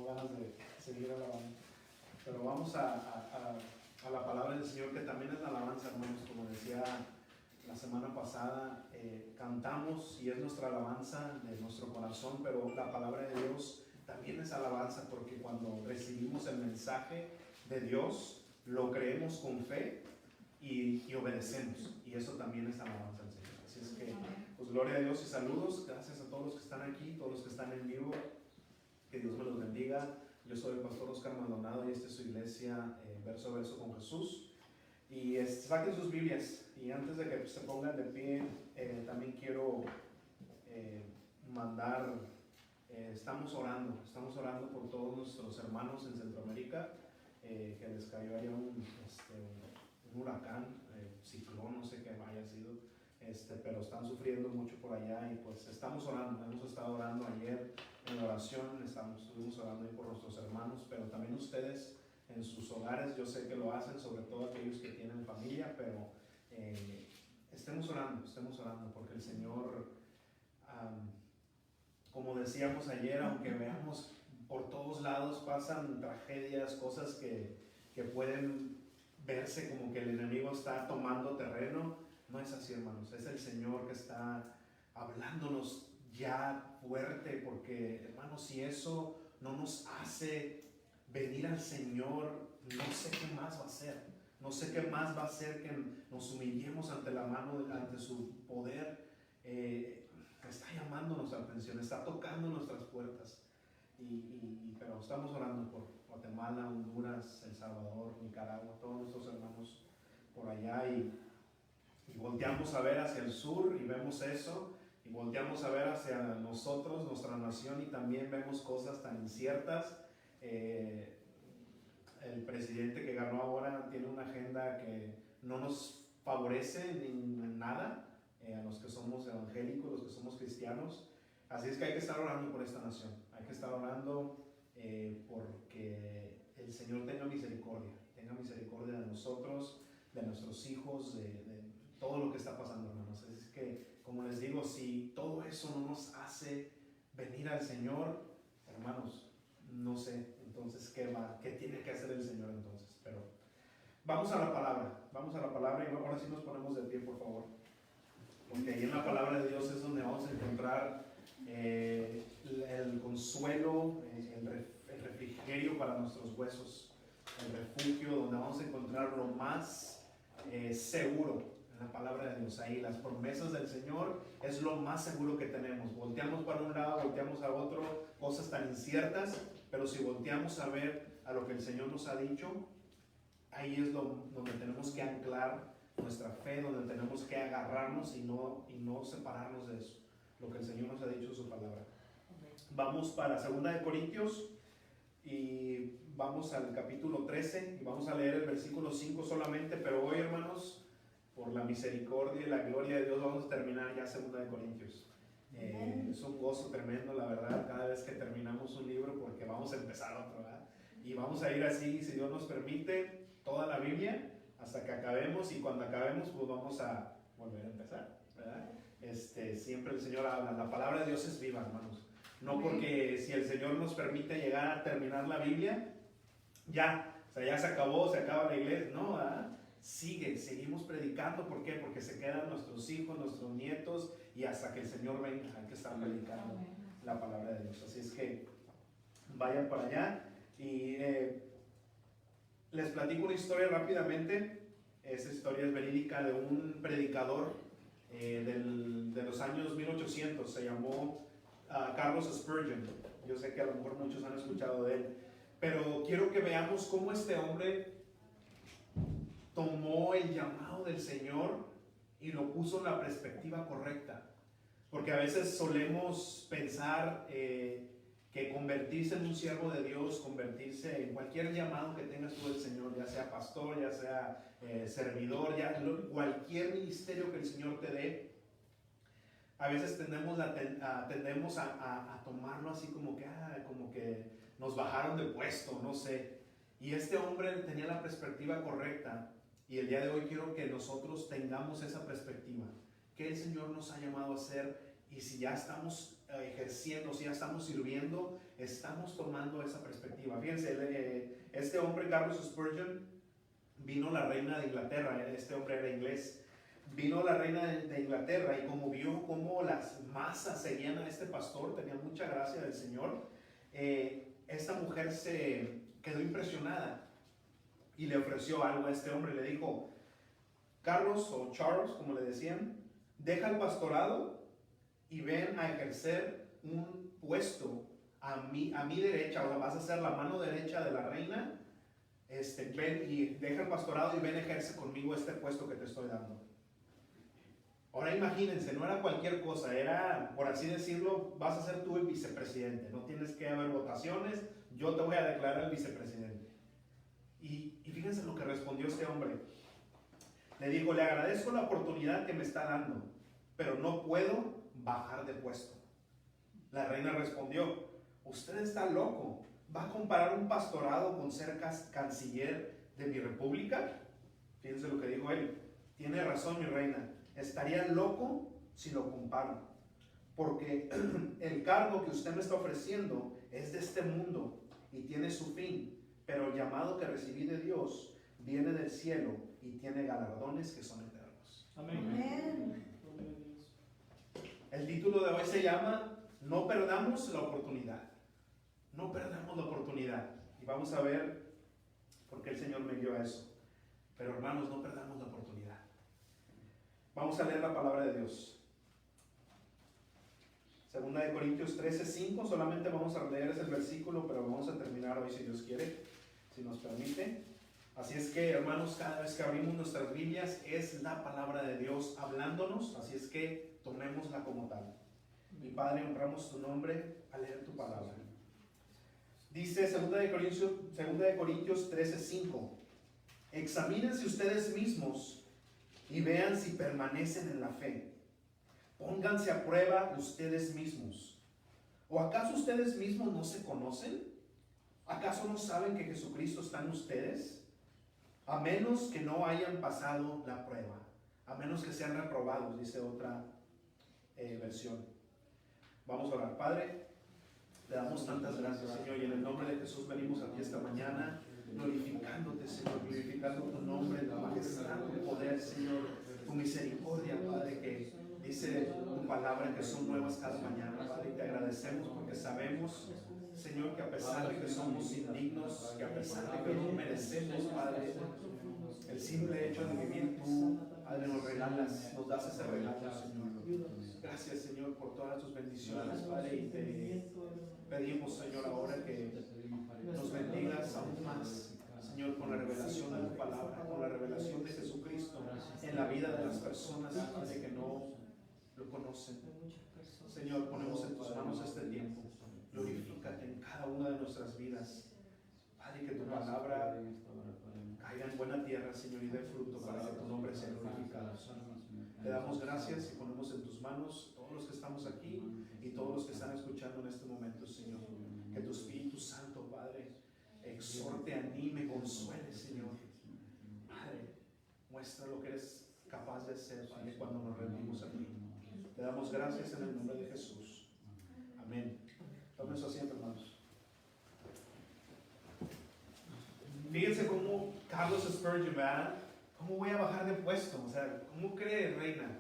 tengo ganas de seguir alabando. Pero vamos a la palabra del Señor, que también es la alabanza, hermanos. Como decía la semana pasada, cantamos y es nuestra alabanza de nuestro corazón, pero la palabra de Dios también es alabanza, porque cuando recibimos el mensaje de Dios, lo creemos con fe y obedecemos, y eso también es alabanza al Señor. Así es que, pues gloria a Dios y saludos, gracias a todos los que están aquí, todos los que están en vivo, que Dios me los bendiga. Yo soy el pastor Oscar Maldonado y esta es su iglesia, verso a verso con Jesús. Y saquen sus Biblias, y antes de que se pongan de pie, también quiero mandar, estamos orando por todos nuestros hermanos en Centroamérica, que les cayó allá un huracán, ciclón, no sé qué haya sido, pero están sufriendo mucho por allá, y pues estamos orando. Hemos estado orando ayer en oración, estuvimos orando ahí por nuestros hermanos, pero también ustedes en sus hogares, yo sé que lo hacen, sobre todo aquellos que tienen familia, pero estemos orando, porque el Señor, como decíamos ayer, aunque veamos por todos lados pasan tragedias, cosas que pueden verse como que el enemigo está tomando terreno, no es así, hermanos. Es el Señor que está hablándonos ya fuerte, porque, hermanos, si eso no nos hace venir al Señor, no sé qué más va a hacer. No sé qué más va a hacer que nos humillemos ante la mano, ante su poder. Está llamándonos a la atención, está tocando nuestras puertas. Pero estamos orando por Guatemala, Honduras, El Salvador, Nicaragua, todos nuestros hermanos por allá, y volteamos a ver hacia el sur y vemos eso, y volteamos a ver hacia nosotros, nuestra nación, y también vemos cosas tan inciertas. El presidente que ganó ahora tiene una agenda que no nos favorece ni en nada, a los que somos evangélicos, los que somos cristianos. Así es que hay que estar orando por esta nación, hay que estar orando porque el Señor tenga misericordia de nosotros, de nuestros hijos, de todo lo que está pasando, hermanos. Así es que, como les digo, si todo eso no nos hace venir al Señor, hermanos, no sé entonces qué tiene que hacer el Señor entonces. Pero vamos a la palabra, y ahora sí nos ponemos de pie, por favor, porque ahí en la palabra de Dios es donde vamos a encontrar el consuelo, el refrigerio para nuestros huesos, el refugio, donde vamos a encontrar lo más seguro en la palabra de Dios. Ahí las promesas del Señor es lo más seguro que tenemos. Volteamos para un lado, volteamos a otro, cosas tan inciertas, pero si volteamos a ver a lo que el Señor nos ha dicho, ahí es donde tenemos que anclar nuestra fe, donde tenemos que agarrarnos y no separarnos de eso, lo que el Señor nos ha dicho en su palabra. Vamos para 2 Corintios, y vamos al capítulo 13, y vamos a leer el versículo 5 solamente, pero hoy, hermanos, por la misericordia y la gloria de Dios, vamos a terminar ya 2 Corintios. Es un gozo tremendo, la verdad, cada vez que terminamos un libro, porque vamos a empezar otro, ¿verdad? Y vamos a ir así, si Dios nos permite, toda la Biblia hasta que acabemos, y cuando acabemos pues vamos a volver a empezar, ¿verdad? Siempre el Señor habla, la palabra de Dios es viva, hermanos. No porque si el Señor nos permite llegar a terminar la Biblia, ya se acabó, se acaba la iglesia, no, ¿verdad? Seguimos predicando. ¿Por qué? Porque se quedan nuestros hijos, nuestros nietos, y hasta que el Señor venga hay que estar predicando la palabra de Dios. Así es que vayan para allá, y les platico una historia rápidamente. Esa historia es verídica, de un predicador de los años 1800, se llamó Carlos Spurgeon. Yo sé que a lo mejor muchos han escuchado de él, pero quiero que veamos cómo este hombre tomó el llamado del Señor y lo puso en la perspectiva correcta. Porque a veces solemos pensar que convertirse en un siervo de Dios, convertirse en cualquier llamado que tengas tú del Señor, ya sea pastor, ya sea servidor, cualquier ministerio que el Señor te dé, a veces tendemos a tomarlo así como que nos bajaron de puesto, no sé. Y este hombre tenía la perspectiva correcta, y el día de hoy quiero que nosotros tengamos esa perspectiva. ¿Qué el Señor nos ha llamado a hacer? Y si ya estamos ejerciendo, si ya estamos sirviendo, estamos tomando esa perspectiva. Fíjense, este hombre, Carlos Spurgeon, vino la reina de Inglaterra, este hombre era inglés. Vino la reina de Inglaterra y como vio cómo las masas seguían a este pastor, tenía mucha gracia del Señor, esta mujer se quedó impresionada y le ofreció algo a este hombre. Le dijo: Carlos, o Charles como le decían, deja el pastorado y ven a ejercer un puesto a mi derecha, o sea, vas a ser la mano derecha de la reina. Ven y deja el pastorado y ven, ejerce conmigo este puesto que te estoy dando. Ahora imagínense, no era cualquier cosa, era, por así decirlo, vas a ser tú el vicepresidente, no tienes que haber votaciones, yo te voy a declarar el vicepresidente. Y fíjense lo que respondió este hombre. Le dijo: le agradezco la oportunidad que me está dando, pero no puedo bajar de puesto. La reina respondió: usted está loco, ¿va a comparar un pastorado con ser canciller de mi república? Fíjense lo que dijo él. Tiene razón, mi reina. Estaría loco si lo comparo, porque el cargo que usted me está ofreciendo es de este mundo y tiene su fin, pero el llamado que recibí de Dios viene del cielo y tiene galardones que son eternos. Amén. El título de hoy se llama No perdamos la oportunidad. No perdamos la oportunidad. Y vamos a ver por qué el Señor me dio a eso. Pero hermanos, no perdamos la oportunidad. Vamos a leer la palabra de Dios. Segunda de Corintios 13:5. Solamente vamos a leer ese versículo, pero vamos a terminar hoy si Dios quiere, si nos permite. Así es que, hermanos, cada vez que abrimos nuestras Biblias es la palabra de Dios hablándonos. Así es que tomémosla como tal. Mi Padre, honramos tu nombre al leer tu palabra. Dice Segunda de Corintios 13:5. Examínense ustedes mismos y vean si permanecen en la fe. Pónganse a prueba ustedes mismos. ¿O acaso ustedes mismos no se conocen? ¿Acaso no saben que Jesucristo está en ustedes? A menos que no hayan pasado la prueba, a menos que sean reprobados, dice otra versión. Vamos a orar. Padre, te damos tantas gracias, Señor, y en el nombre de Jesús venimos a ti esta mañana glorificándote, Señor, glorificando tu nombre, tu majestad, tu poder, Señor, tu misericordia, Padre, que dice tu palabra que son nuevas cada mañana. Padre, y te agradecemos porque sabemos, Señor, que a pesar de que somos indignos, que a pesar de que no merecemos, Padre, el simple hecho de vivir tú, Padre, nos regalas, nos das ese regalo, Señor. Gracias, Señor, por todas tus bendiciones, Padre, y te pedimos, Señor, ahora que nos bendigas aún más, Señor, con la revelación de tu palabra, con la revelación de Jesucristo en la vida de las personas, Padre, que no lo conocen. Señor, ponemos en tus manos este tiempo. Glorifícate en cada una de nuestras vidas, Padre, que tu palabra caiga en buena tierra, Señor, y dé fruto para que tu nombre sea glorificado. Te damos gracias y ponemos en tus manos todos los que estamos aquí y todos los que están escuchando en este momento, Señor. Que tu Espíritu Santo, Padre, exhorte, anime, consuele, Señor. Padre, muestra lo que eres capaz de hacer, Padre, cuando nos rendimos a ti. Te damos gracias en el nombre de Jesús. Amén. Tomen su asiento, hermanos. Fíjense cómo Carlos Spurgeon, ¿verdad? ¿Cómo voy a bajar de puesto? O sea, ¿cómo cree, reina?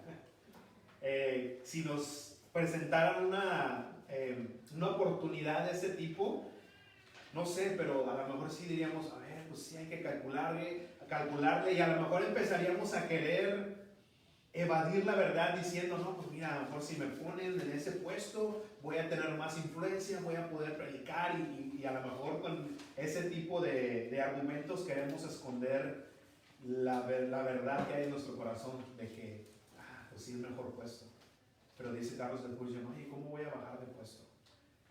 Si nos presentaran una oportunidad de ese tipo, no sé, pero a lo mejor sí diríamos, a ver, pues sí hay que calcularle, y a lo mejor empezaríamos a querer evadir la verdad diciendo, no, pues mira, a lo mejor si me ponen en ese puesto voy a tener más influencia, voy a poder predicar, y a lo mejor con ese tipo de argumentos queremos esconder la verdad que hay en nuestro corazón de que, pues sí es mejor puesto. Pero dice Carlos de Spurgeon, oye, ¿cómo voy a bajar de puesto?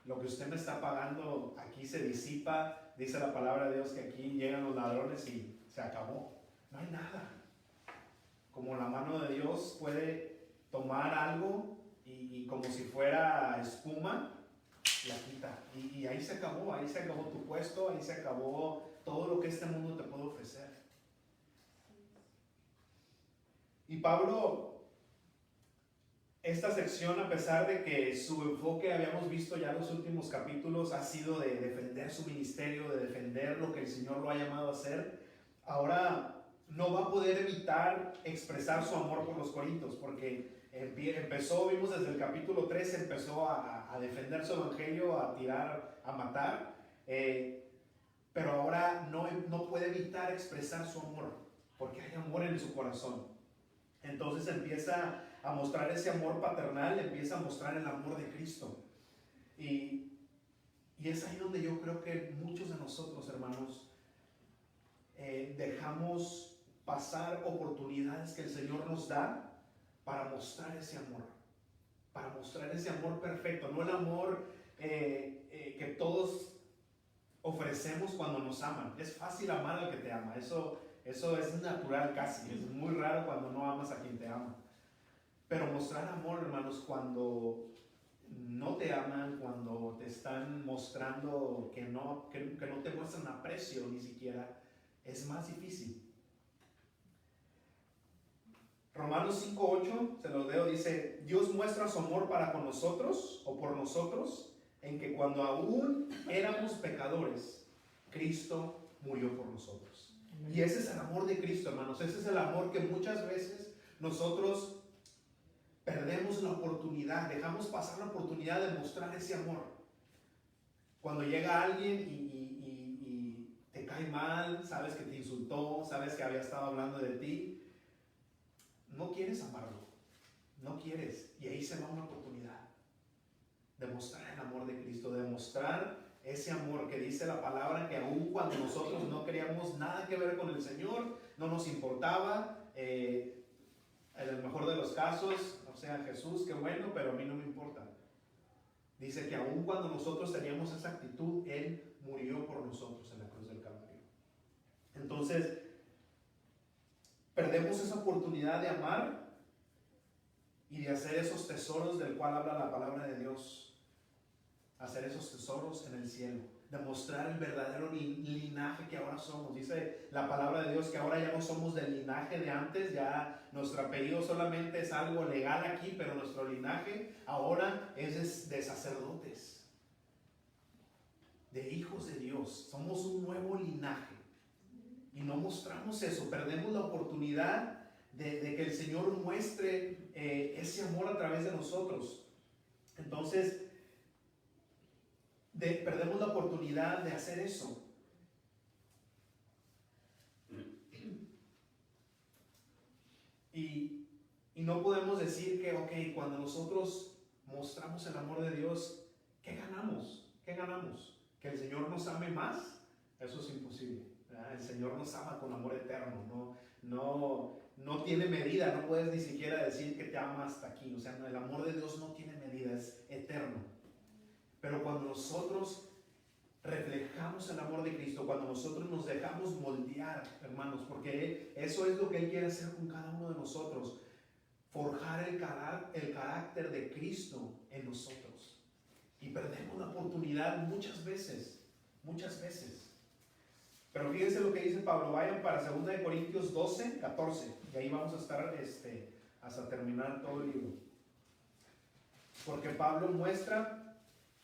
Lo que usted me está pagando aquí se disipa, dice la palabra de Dios que aquí llegan los ladrones y se acabó. No hay nada. Como la mano de Dios puede tomar algo y como si fuera espuma, la quita. Y ahí se acabó tu puesto, ahí se acabó todo lo que este mundo te puede ofrecer. Y Pablo esta sección, a pesar de que su enfoque, habíamos visto ya en los últimos capítulos, ha sido de defender su ministerio, de defender lo que el Señor lo ha llamado a hacer, ahora no va a poder evitar expresar su amor por los corintios, porque empezó, vimos desde el capítulo 3, empezó a defender su evangelio, a tirar, a matar, pero ahora no puede evitar expresar su amor, porque hay amor en su corazón. Entonces empieza a mostrar ese amor paternal, empieza a mostrar el amor de Cristo. Y es ahí donde yo creo que muchos de nosotros, hermanos, dejamos pasar oportunidades que el Señor nos da para mostrar ese amor perfecto, no el amor que todos ofrecemos cuando nos aman. Es fácil amar al que te ama, eso es natural casi, es muy raro cuando no amas a quien te ama. Pero mostrar amor, hermanos, cuando no te aman, cuando te están mostrando que no te muestran aprecio ni siquiera, es más difícil. Romanos 5:8, se los leo, dice: Dios muestra su amor para con nosotros, o por nosotros, en que cuando aún éramos pecadores, Cristo murió por nosotros. Y ese es el amor de Cristo, hermanos. Ese es el amor que muchas veces nosotros perdemos la oportunidad, dejamos pasar la oportunidad de mostrar ese amor. Cuando llega alguien y te cae mal, sabes que te insultó, sabes que había estado hablando de ti, no quieres amarlo, no quieres, y ahí se va una oportunidad de mostrar el amor de Cristo, de mostrar ese amor que dice la palabra, que aun cuando nosotros no queríamos nada que ver con el Señor, no nos importaba, en el mejor de los casos, o sea, Jesús, qué bueno, pero a mí no me importa. Dice que aun cuando nosotros teníamos esa actitud, Él murió por nosotros en la cruz del Calvario. Entonces, perdemos esa oportunidad de amar y de hacer esos tesoros del cual habla la palabra de Dios. Hacer esos tesoros en el cielo, demostrar el verdadero linaje que ahora somos. Dice la palabra de Dios que ahora ya no somos del linaje de antes, ya nuestro apellido solamente es algo legal aquí, pero nuestro linaje ahora es de sacerdotes, de hijos de Dios. Somos un nuevo linaje y no mostramos eso, perdemos la oportunidad de que el Señor muestre ese amor a través de nosotros. Entonces, perdemos la oportunidad de hacer eso. Y no podemos decir que, ok, cuando nosotros mostramos el amor de Dios, ¿qué ganamos? ¿Qué ganamos? ¿Que el Señor nos ame más? Eso es imposible, ¿verdad? El Señor nos ama con amor eterno, no tiene medida, no puedes ni siquiera decir que te ama hasta aquí. O sea, el amor de Dios no tiene medida, es eterno. Pero cuando nosotros reflejamos el amor de Cristo, cuando nosotros nos dejamos moldear, hermanos, porque eso es lo que Él quiere hacer con cada uno de nosotros, forjar el carácter de Cristo en nosotros. Y perdemos la oportunidad muchas veces. Pero fíjense lo que dice Pablo. Vayan para 2 Corintios 12:14, y ahí vamos a estar hasta terminar todo el libro. Porque Pablo muestra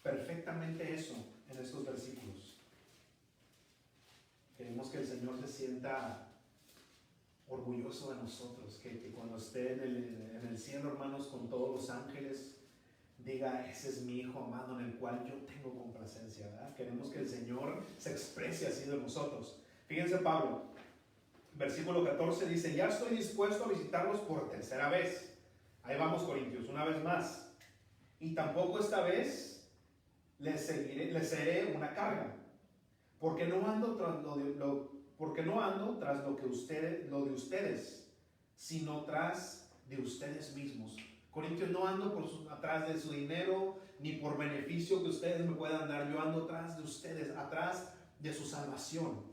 perfectamente eso en estos versículos. Queremos que el Señor se sienta orgulloso de nosotros, que cuando esté en el cielo, hermanos, con todos los ángeles, diga: ese es mi Hijo amado en el cual yo tengo complacencia, ¿verdad? Queremos que el Señor se exprese así de nosotros. Fíjense Pablo, versículo 14 dice: ya estoy dispuesto a visitarlos por tercera vez. Ahí vamos, Corintios, una vez más. Y tampoco esta vez les seré una carga, porque no ando tras lo de ustedes, sino tras de ustedes mismos. Corintios, no ando atrás de su dinero, ni por beneficio que ustedes me puedan dar. Yo ando atrás de ustedes, atrás de su salvación.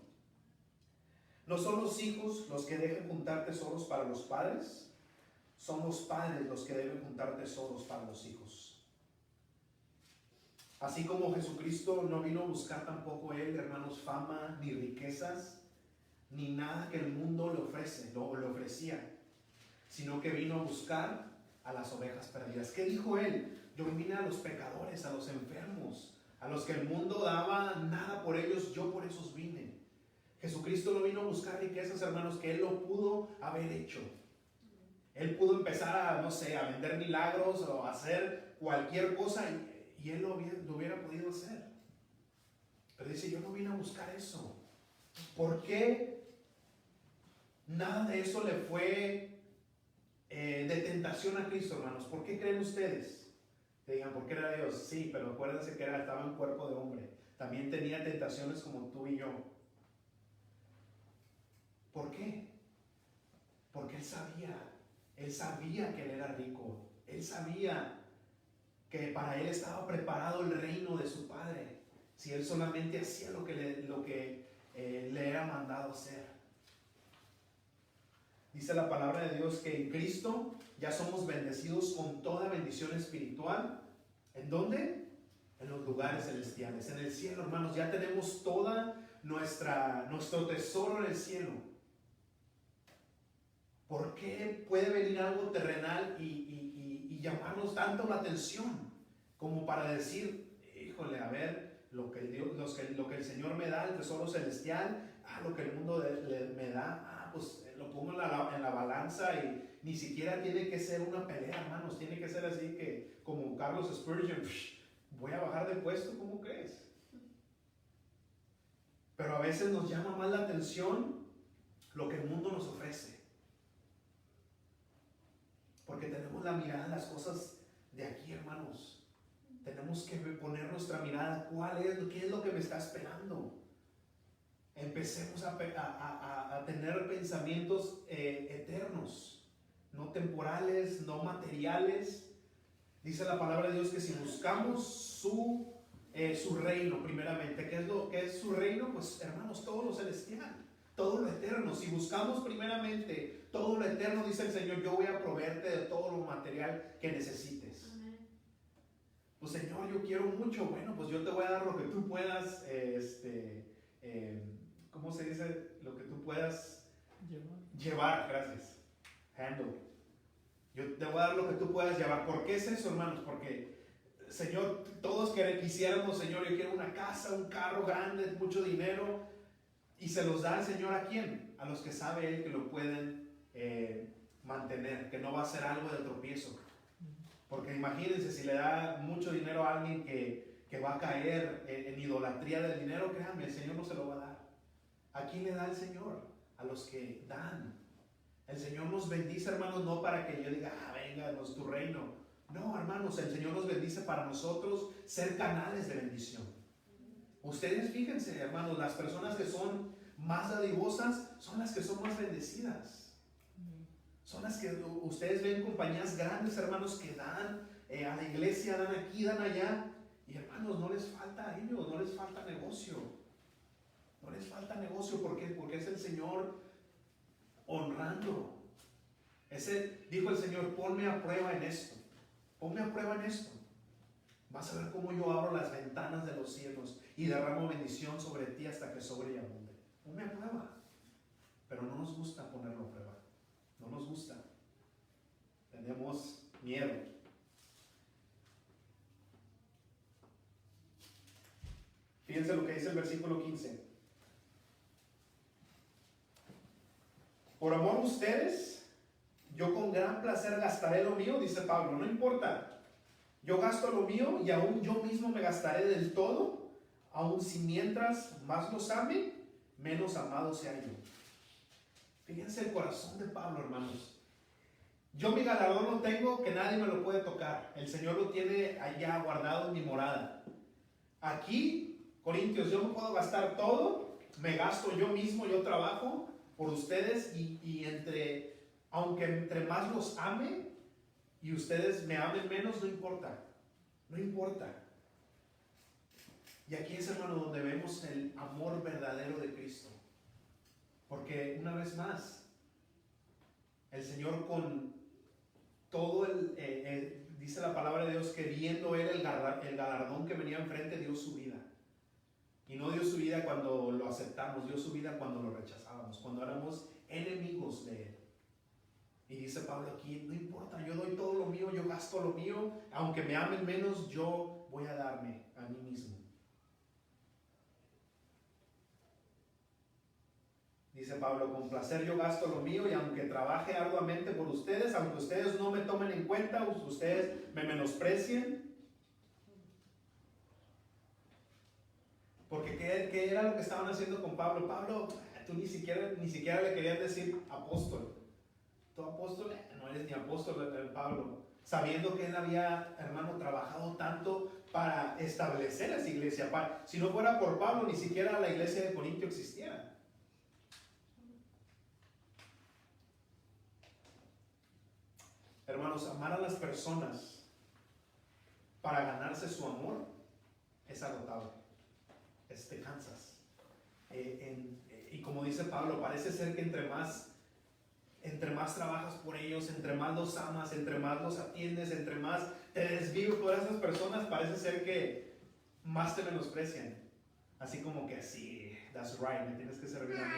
No son los hijos los que deben juntar tesoros para los padres, son los padres los que deben juntar tesoros para los hijos. Así como Jesucristo no vino a buscar tampoco Él, hermanos, fama, ni riquezas, ni nada que el mundo le ofrecía, sino que vino a buscar a las ovejas perdidas. ¿Qué dijo Él? Yo vine a los pecadores, a los enfermos, a los que el mundo daba nada por ellos, yo por esos vine. Jesucristo no vino a buscar riquezas, hermanos, que Él lo pudo haber hecho. Él pudo empezar a, no sé, a vender milagros o a hacer cualquier cosa y Él lo hubiera podido hacer. Pero dice, yo no vine a buscar eso. ¿Por qué nada de eso le fue de tentación a Cristo, hermanos? ¿Por qué creen ustedes? Que digan, ¿por qué era Dios? Sí, pero acuérdense que estaba en cuerpo de hombre. También tenía tentaciones como tú y yo. ¿Por qué? Porque Él sabía que Él era rico. Él sabía que para Él estaba preparado el reino de su Padre, si Él solamente hacía lo que le era mandado hacer. Dice la palabra de Dios que en Cristo ya somos bendecidos con toda bendición espiritual. ¿En dónde? En los lugares celestiales, en el cielo, hermanos. Ya tenemos toda nuestro tesoro en el cielo. ¿Por qué puede venir algo terrenal y llamarnos tanto la atención como para decir, híjole, a ver, lo que el Señor me da, el tesoro celestial, lo que el mundo me da, pues lo pongo en la balanza y ni siquiera tiene que ser una pelea, hermanos, tiene que ser así que como Carlos Spurgeon, voy a bajar de puesto, ¿cómo crees? Pero a veces nos llama más la atención lo que el mundo nos ofrece. Porque tenemos la mirada en las cosas de aquí, hermanos. Tenemos que poner nuestra mirada, ¿qué es lo que me está esperando? Empecemos a tener pensamientos eternos, no temporales, no materiales. Dice la palabra de Dios que si buscamos su reino primeramente, ¿qué es su reino? Pues hermanos, todo lo celestial, todo lo eterno. Si buscamos primeramente todo lo eterno, dice el Señor, yo voy a proveerte de todo lo material que necesites. Amén. Pues Señor, yo quiero mucho. Bueno, pues yo te voy a dar lo que tú puedas, ¿cómo se dice? Lo que tú puedas llevar, gracias. Handle. Yo te voy a dar lo que tú puedas llevar. ¿Por qué es eso, hermanos? Porque, Señor, todos quisiéramos, Señor, yo quiero una casa, un carro grande, mucho dinero. Y se los da el Señor ¿a quién? A los que sabe Él que lo pueden mantener, que no va a ser algo de tropiezo. Porque imagínense, si le da mucho dinero a alguien que va a caer en idolatría del dinero, créanme, el Señor no se lo va a dar. ¿A quién le da el Señor? A los que dan. El Señor nos bendice, hermanos, no para que yo diga, venga, no es tu reino. No, hermanos, el Señor nos bendice para nosotros ser canales de bendición. Ustedes fíjense, hermanos, las personas que son más dadivosas son las que son más bendecidas. Son las que ustedes ven compañías grandes, hermanos, que dan a la iglesia, dan aquí, dan allá. Y hermanos, no les falta a ellos, no les falta negocio. No les falta negocio, ¿por qué? Porque es el Señor honrando. Dijo el Señor, ponme a prueba en esto. Ponme a prueba en esto. Vas a ver cómo yo abro las ventanas de los cielos y derramo bendición sobre ti hasta que sobre y abunde. Ponme a prueba. Pero no nos gusta ponerlo a prueba. No nos gusta. Tenemos miedo. Fíjense lo que dice el versículo 15. Por amor a ustedes, yo con gran placer gastaré lo mío, dice Pablo. No importa. Yo gasto lo mío y aún yo mismo me gastaré del todo, aún si mientras más los ame, menos amado sea yo. Fíjense el corazón de Pablo, hermanos. Yo mi galardón lo tengo, que nadie me lo puede tocar. El Señor lo tiene allá guardado en mi morada. Aquí, Corintios, yo me puedo gastar todo, me gasto yo mismo, yo trabajo por ustedes y aunque entre más los ame y ustedes me amen menos, no importa. No importa. Y aquí es, hermano, donde vemos el amor verdadero de Cristo. Porque una vez más, el Señor con todo dice la palabra de Dios que viendo Él el galardón que venía enfrente, dio su vida. Y no dio su vida cuando lo aceptamos, dio su vida cuando lo rechazábamos, cuando éramos enemigos de Él. Y dice Pablo aquí, no importa, yo doy todo lo mío, yo gasto lo mío, aunque me amen menos, yo voy a darme a mí mismo. Dice Pablo, con placer yo gasto lo mío y aunque trabaje arduamente por ustedes, aunque ustedes no me tomen en cuenta, ustedes me menosprecien. Porque ¿qué era lo que estaban haciendo con Pablo? Pablo, tú ni siquiera le querías decir apóstol. Tú apóstol, no eres ni apóstol, Pablo. Sabiendo que él había, hermano, trabajado tanto para establecer esa iglesia. Si no fuera por Pablo, ni siquiera la iglesia de Corinto existiera. Hermanos, amar a las personas para ganarse su amor es agotable. Te cansas. Y como dice Pablo, parece ser que entre más trabajas por ellos, entre más los amas, entre más los atiendes, entre más te desvives por esas personas, parece ser que más te menosprecian. Así como que sí, that's right, me tienes que servir a mí.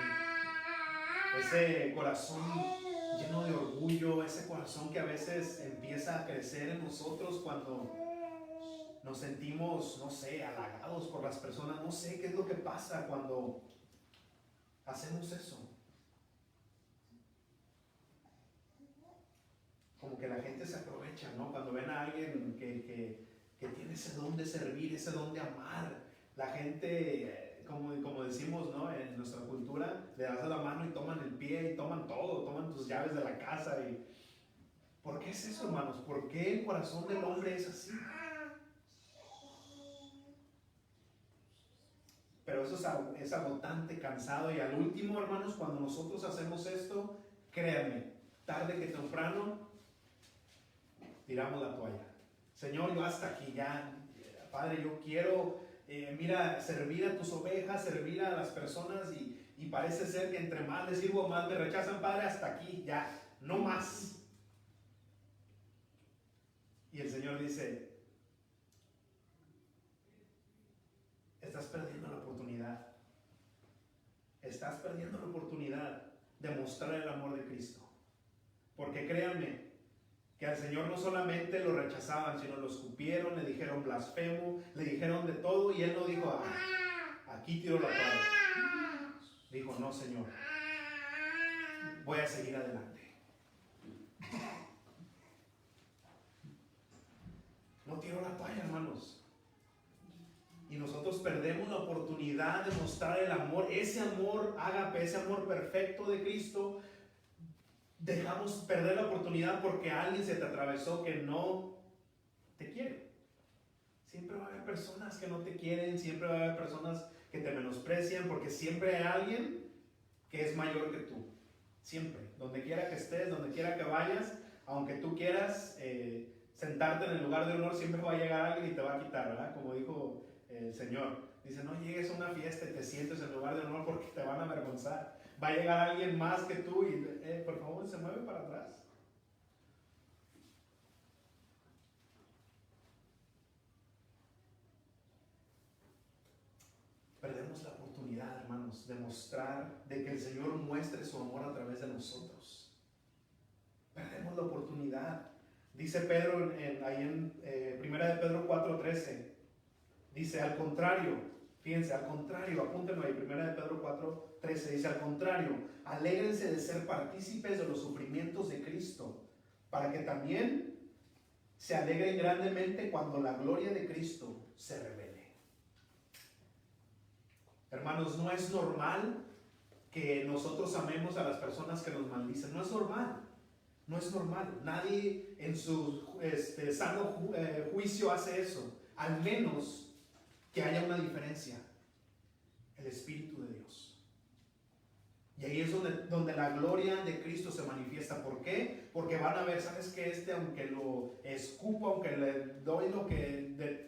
Ese corazón lleno de orgullo, ese corazón que a veces empieza a crecer en nosotros cuando nos sentimos, no sé, halagados por las personas. No sé qué es lo que pasa cuando hacemos eso. Como que la gente se aprovecha, ¿no? Cuando ven a alguien que tiene ese don de servir, ese don de amar, la gente, como decimos, ¿no? En nuestra cultura, le das la mano y toman el pie y toman todo, toman tus llaves de la casa. ¿Por qué es eso, hermanos? ¿Por qué el corazón del hombre es así? Pero eso es agotante, cansado, y al último, hermanos, cuando nosotros hacemos esto, créanme, tarde que temprano, tiramos la toalla. Señor, yo hasta aquí ya, Padre, yo quiero, servir a tus ovejas, servir a las personas, y parece ser que entre más les sirvo, más me rechazan. Padre, hasta aquí ya, no más. Y el Señor dice, estás perdiendo la oportunidad. Estás perdiendo la oportunidad de mostrar el amor de Cristo. Porque créanme, que al Señor no solamente lo rechazaban, sino lo escupieron, le dijeron blasfemo, le dijeron de todo, y Él no dijo, aquí tiro la toalla. Dijo, no, Señor, voy a seguir adelante. No tiró la toalla, hermanos. Y nosotros perdemos la oportunidad de mostrar el amor, ese amor ágape, ese amor perfecto de Cristo. Dejamos perder la oportunidad porque alguien se te atravesó que no te quiere. Siempre va a haber personas que no te quieren, siempre va a haber personas que te menosprecian, porque siempre hay alguien que es mayor que tú. Siempre, donde quiera que estés, donde quiera que vayas, aunque tú quieras sentarte en el lugar de honor, siempre va a llegar alguien y te va a quitar, ¿verdad? Como dijo el Señor. Dice, no llegues a una fiesta y te sientes en el lugar de honor porque te van a avergonzar. Va a llegar alguien más que tú y, por favor, se mueve para atrás. Perdemos la oportunidad, hermanos, de mostrar, de que el Señor muestre su amor a través de nosotros. Perdemos la oportunidad. Dice Pedro ahí en 1 de Pedro 4:13. Dice, al contrario, fíjense, al contrario, apúntenlo ahí, 1 de Pedro 4:13, dice, al contrario, alégrense de ser partícipes de los sufrimientos de Cristo, para que también se alegren grandemente cuando la gloria de Cristo se revele. Hermanos, no es normal que nosotros amemos a las personas que nos maldicen, no es normal. No es normal. Nadie en su sano juicio hace eso, al menos que haya una diferencia: el Espíritu de Dios. Y ahí es donde la gloria de Cristo se manifiesta. ¿Por qué? Porque van a ver, ¿sabes qué? Aunque lo escupo, aunque le doy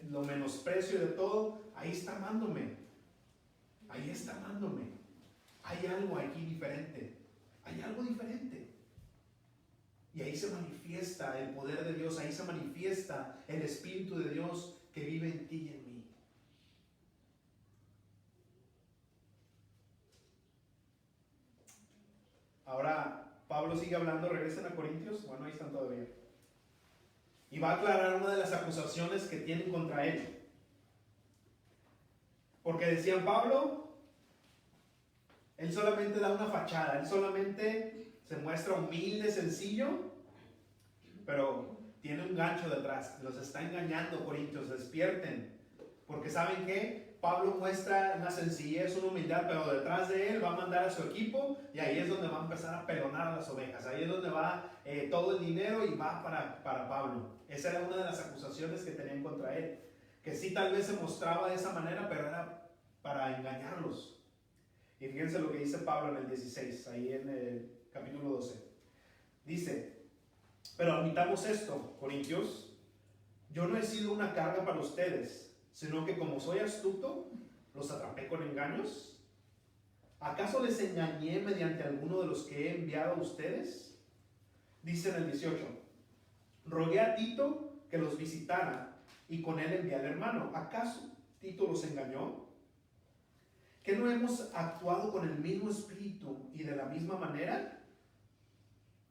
lo menosprecio y de todo, ahí está amándome. Ahí está amándome. Hay algo aquí diferente. Hay algo diferente. Y ahí se manifiesta el poder de Dios, ahí se manifiesta el Espíritu de Dios que vive en ti y en mí. Ahora, Pablo sigue hablando, regresen a Corintios, bueno, ahí están todavía. Y va a aclarar una de las acusaciones que tienen contra él. Porque decían, Pablo, él solamente da una fachada, él solamente se muestra humilde, sencillo, pero tiene un gancho detrás, los está engañando, Corintios, despierten. Porque ¿saben qué? Pablo muestra una sencillez, una humildad, pero detrás de él va a mandar a su equipo y ahí es donde va a empezar a pelonar a las ovejas. Ahí es donde va todo el dinero y va para Pablo. Esa era una de las acusaciones que tenían contra él. Que sí tal vez se mostraba de esa manera, pero era para engañarlos. Y fíjense lo que dice Pablo en el 16, ahí en el capítulo 12. Dice, pero admitamos esto, Corintios, yo no he sido una carga para ustedes, sino que como soy astuto, los atrapé con engaños. ¿Acaso les engañé mediante alguno de los que he enviado a ustedes? Dice en el 18, rogué a Tito que los visitara y con él envié al hermano. ¿Acaso Tito los engañó? ¿Que no hemos actuado con el mismo espíritu y de la misma manera?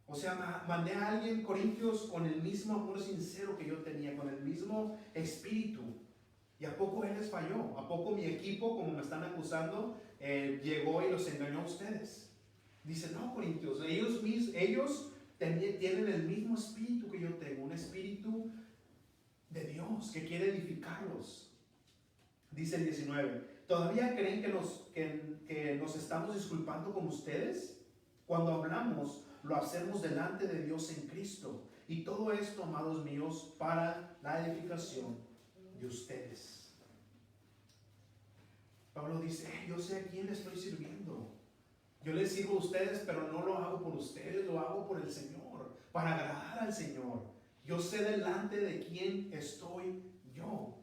O sea, mandé a alguien, Corintios, con el mismo amor sincero que yo tenía, con el mismo espíritu. ¿Y a poco él les falló? ¿A poco mi equipo, como me están acusando, llegó y los engañó a ustedes? Dice, no, Corintios, ellos tienen el mismo espíritu que yo tengo, un espíritu de Dios que quiere edificarlos. Dice el 19, ¿todavía creen que nos estamos disculpando con ustedes? Cuando hablamos, lo hacemos delante de Dios en Cristo. Y todo esto, amados míos, para la edificación de ustedes. Pablo dice, yo sé a quién le estoy sirviendo. Yo les sirvo a ustedes, pero no lo hago por ustedes, lo hago por el Señor, para agradar al Señor. Yo sé delante de quién estoy yo.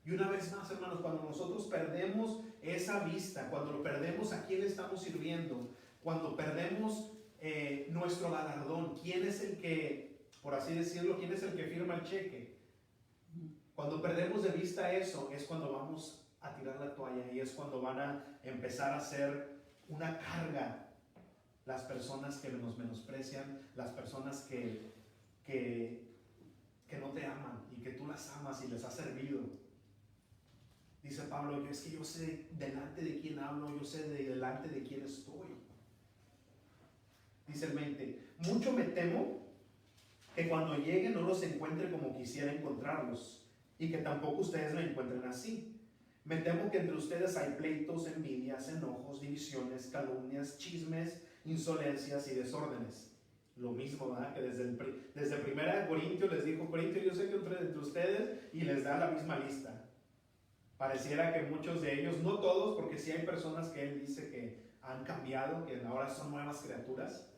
Y una vez más, hermanos, cuando nosotros perdemos esa vista, cuando lo perdemos a quién le estamos sirviendo, cuando perdemos nuestro galardón, quién es el que, por así decirlo, quién es el que firma el cheque. Cuando perdemos de vista eso, es cuando vamos a tirar la toalla y es cuando van a empezar a ser una carga las personas que nos menosprecian, las personas que no te aman y que tú las amas y les has servido. Dice Pablo, es que yo sé delante de quién hablo, yo sé delante de quién estoy. Dice el 20, mucho me temo que cuando llegue no los encuentre como quisiera encontrarlos y que tampoco ustedes me encuentren así. Me temo que entre ustedes hay pleitos, envidias, enojos, divisiones, calumnias, chismes, insolencias y desórdenes. Lo mismo, ¿verdad? Que desde primera de Corintios les dijo, Corintios, yo sé que entre ustedes, y les da la misma lista. Pareciera que muchos de ellos, no todos, porque sí hay personas que él dice que han cambiado, que ahora son nuevas criaturas,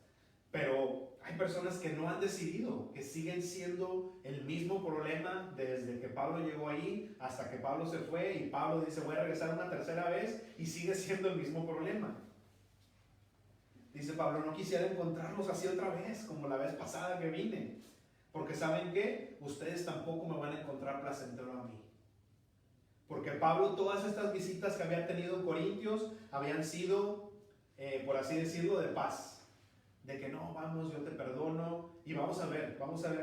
pero hay personas que no han decidido, que siguen siendo el mismo problema desde que Pablo llegó ahí hasta que Pablo se fue y Pablo dice voy a regresar una tercera vez y sigue siendo el mismo problema. Dice Pablo, no quisiera encontrarlos así otra vez como la vez pasada que vine, porque ¿saben qué? Ustedes tampoco me van a encontrar placentero a mí. Porque Pablo, todas estas visitas que había tenido en Corintios habían sido, por así decirlo, de paz. De que no, vamos, yo te perdono. Y vamos a ver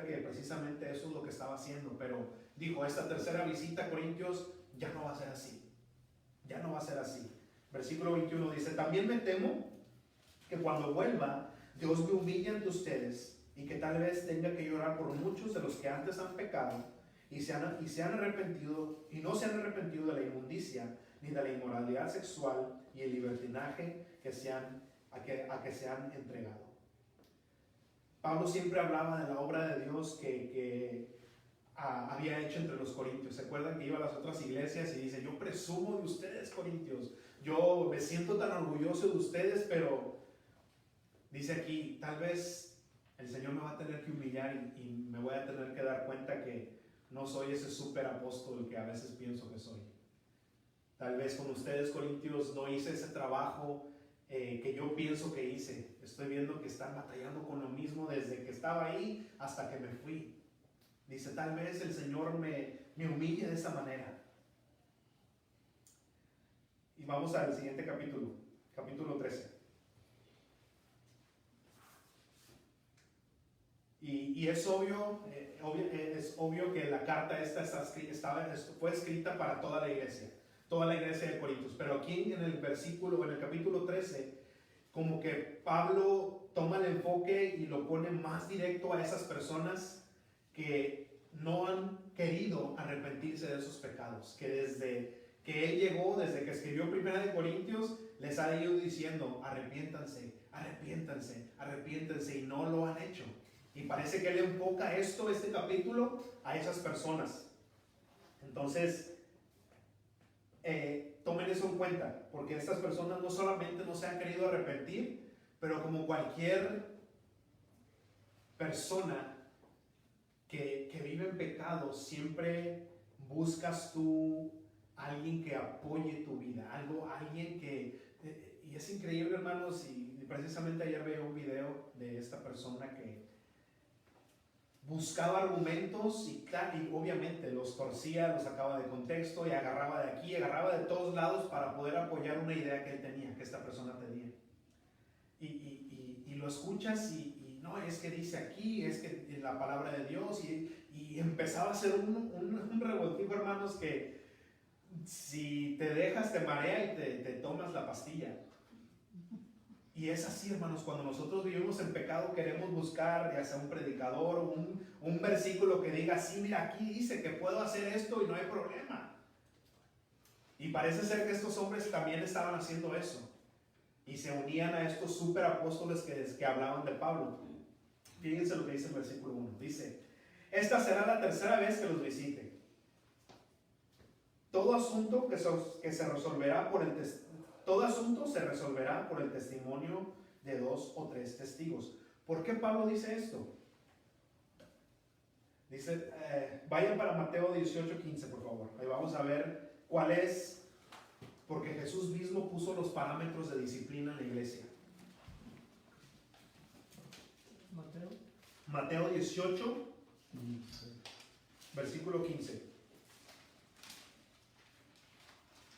que precisamente eso es lo que estaba haciendo. Pero dijo, esta tercera visita a Corintios ya no va a ser así. Ya no va a ser así. Versículo 21 dice, también me temo que cuando vuelva, Dios me humille ante ustedes y que tal vez tenga que llorar por muchos de los que antes han pecado y se han arrepentido y no se han arrepentido de la inmundicia ni de la inmoralidad sexual y el libertinaje a que se han entregado. Pablo siempre hablaba de la obra de Dios que había hecho entre los corintios. ¿Se acuerdan que iba a las otras iglesias y dice, yo presumo de ustedes, corintios, yo me siento tan orgulloso de ustedes, pero dice aquí, tal vez el Señor me va a tener que humillar y me voy a tener que dar cuenta que no soy ese super apóstol que a veces pienso que soy. Tal vez con ustedes, corintios, no hice ese trabajo que yo pienso que hice. Estoy viendo que están batallando con lo mismo desde que estaba ahí hasta que me fui. Dice, tal vez el Señor me humille de esa manera. Y vamos al siguiente capítulo, capítulo 13. Y es obvio que la carta esta fue escrita para toda la iglesia de Corintios. Pero aquí en el capítulo 13, como que Pablo toma el enfoque y lo pone más directo a esas personas que no han querido arrepentirse de esos pecados, que desde que él llegó, desde que escribió Primera de Corintios, les ha ido diciendo: arrepiéntanse, arrepiéntanse, arrepiéntanse, y no lo han hecho. Y parece que él enfoca este capítulo, a esas personas. Entonces, tomen eso en cuenta, porque estas personas no solamente no se han querido arrepentir, pero como cualquier persona que vive en pecado, siempre buscas tú alguien que apoye tu vida, alguien que... y es increíble, hermanos, y precisamente ayer veía un video de esta persona que buscaba argumentos y obviamente los torcía, los sacaba de contexto y agarraba de aquí, agarraba de todos lados para poder apoyar una idea que él tenía, que esta persona tenía. Y lo escuchas y no, es que dice aquí, es que en la palabra de Dios, y empezaba a ser un revoltijo, hermanos, que si te dejas te marea y te tomas la pastilla. Y es así, hermanos, cuando nosotros vivimos en pecado queremos buscar ya sea un predicador o un versículo que diga: sí, mira, aquí dice que puedo hacer esto y no hay problema. Y parece ser que estos hombres también estaban haciendo eso y se unían a estos super apóstoles que hablaban de Pablo. Fíjense lo que dice el versículo 1. Dice: esta será la tercera vez que los visite. Todo asunto se resolverá por el testimonio de 2 o 3 testigos. ¿Por qué Pablo dice esto? Dice, vayan para Mateo 18:15, por favor. Ahí vamos a ver cuál es, porque Jesús mismo puso los parámetros de disciplina en la iglesia. Mateo 18, versículo 15.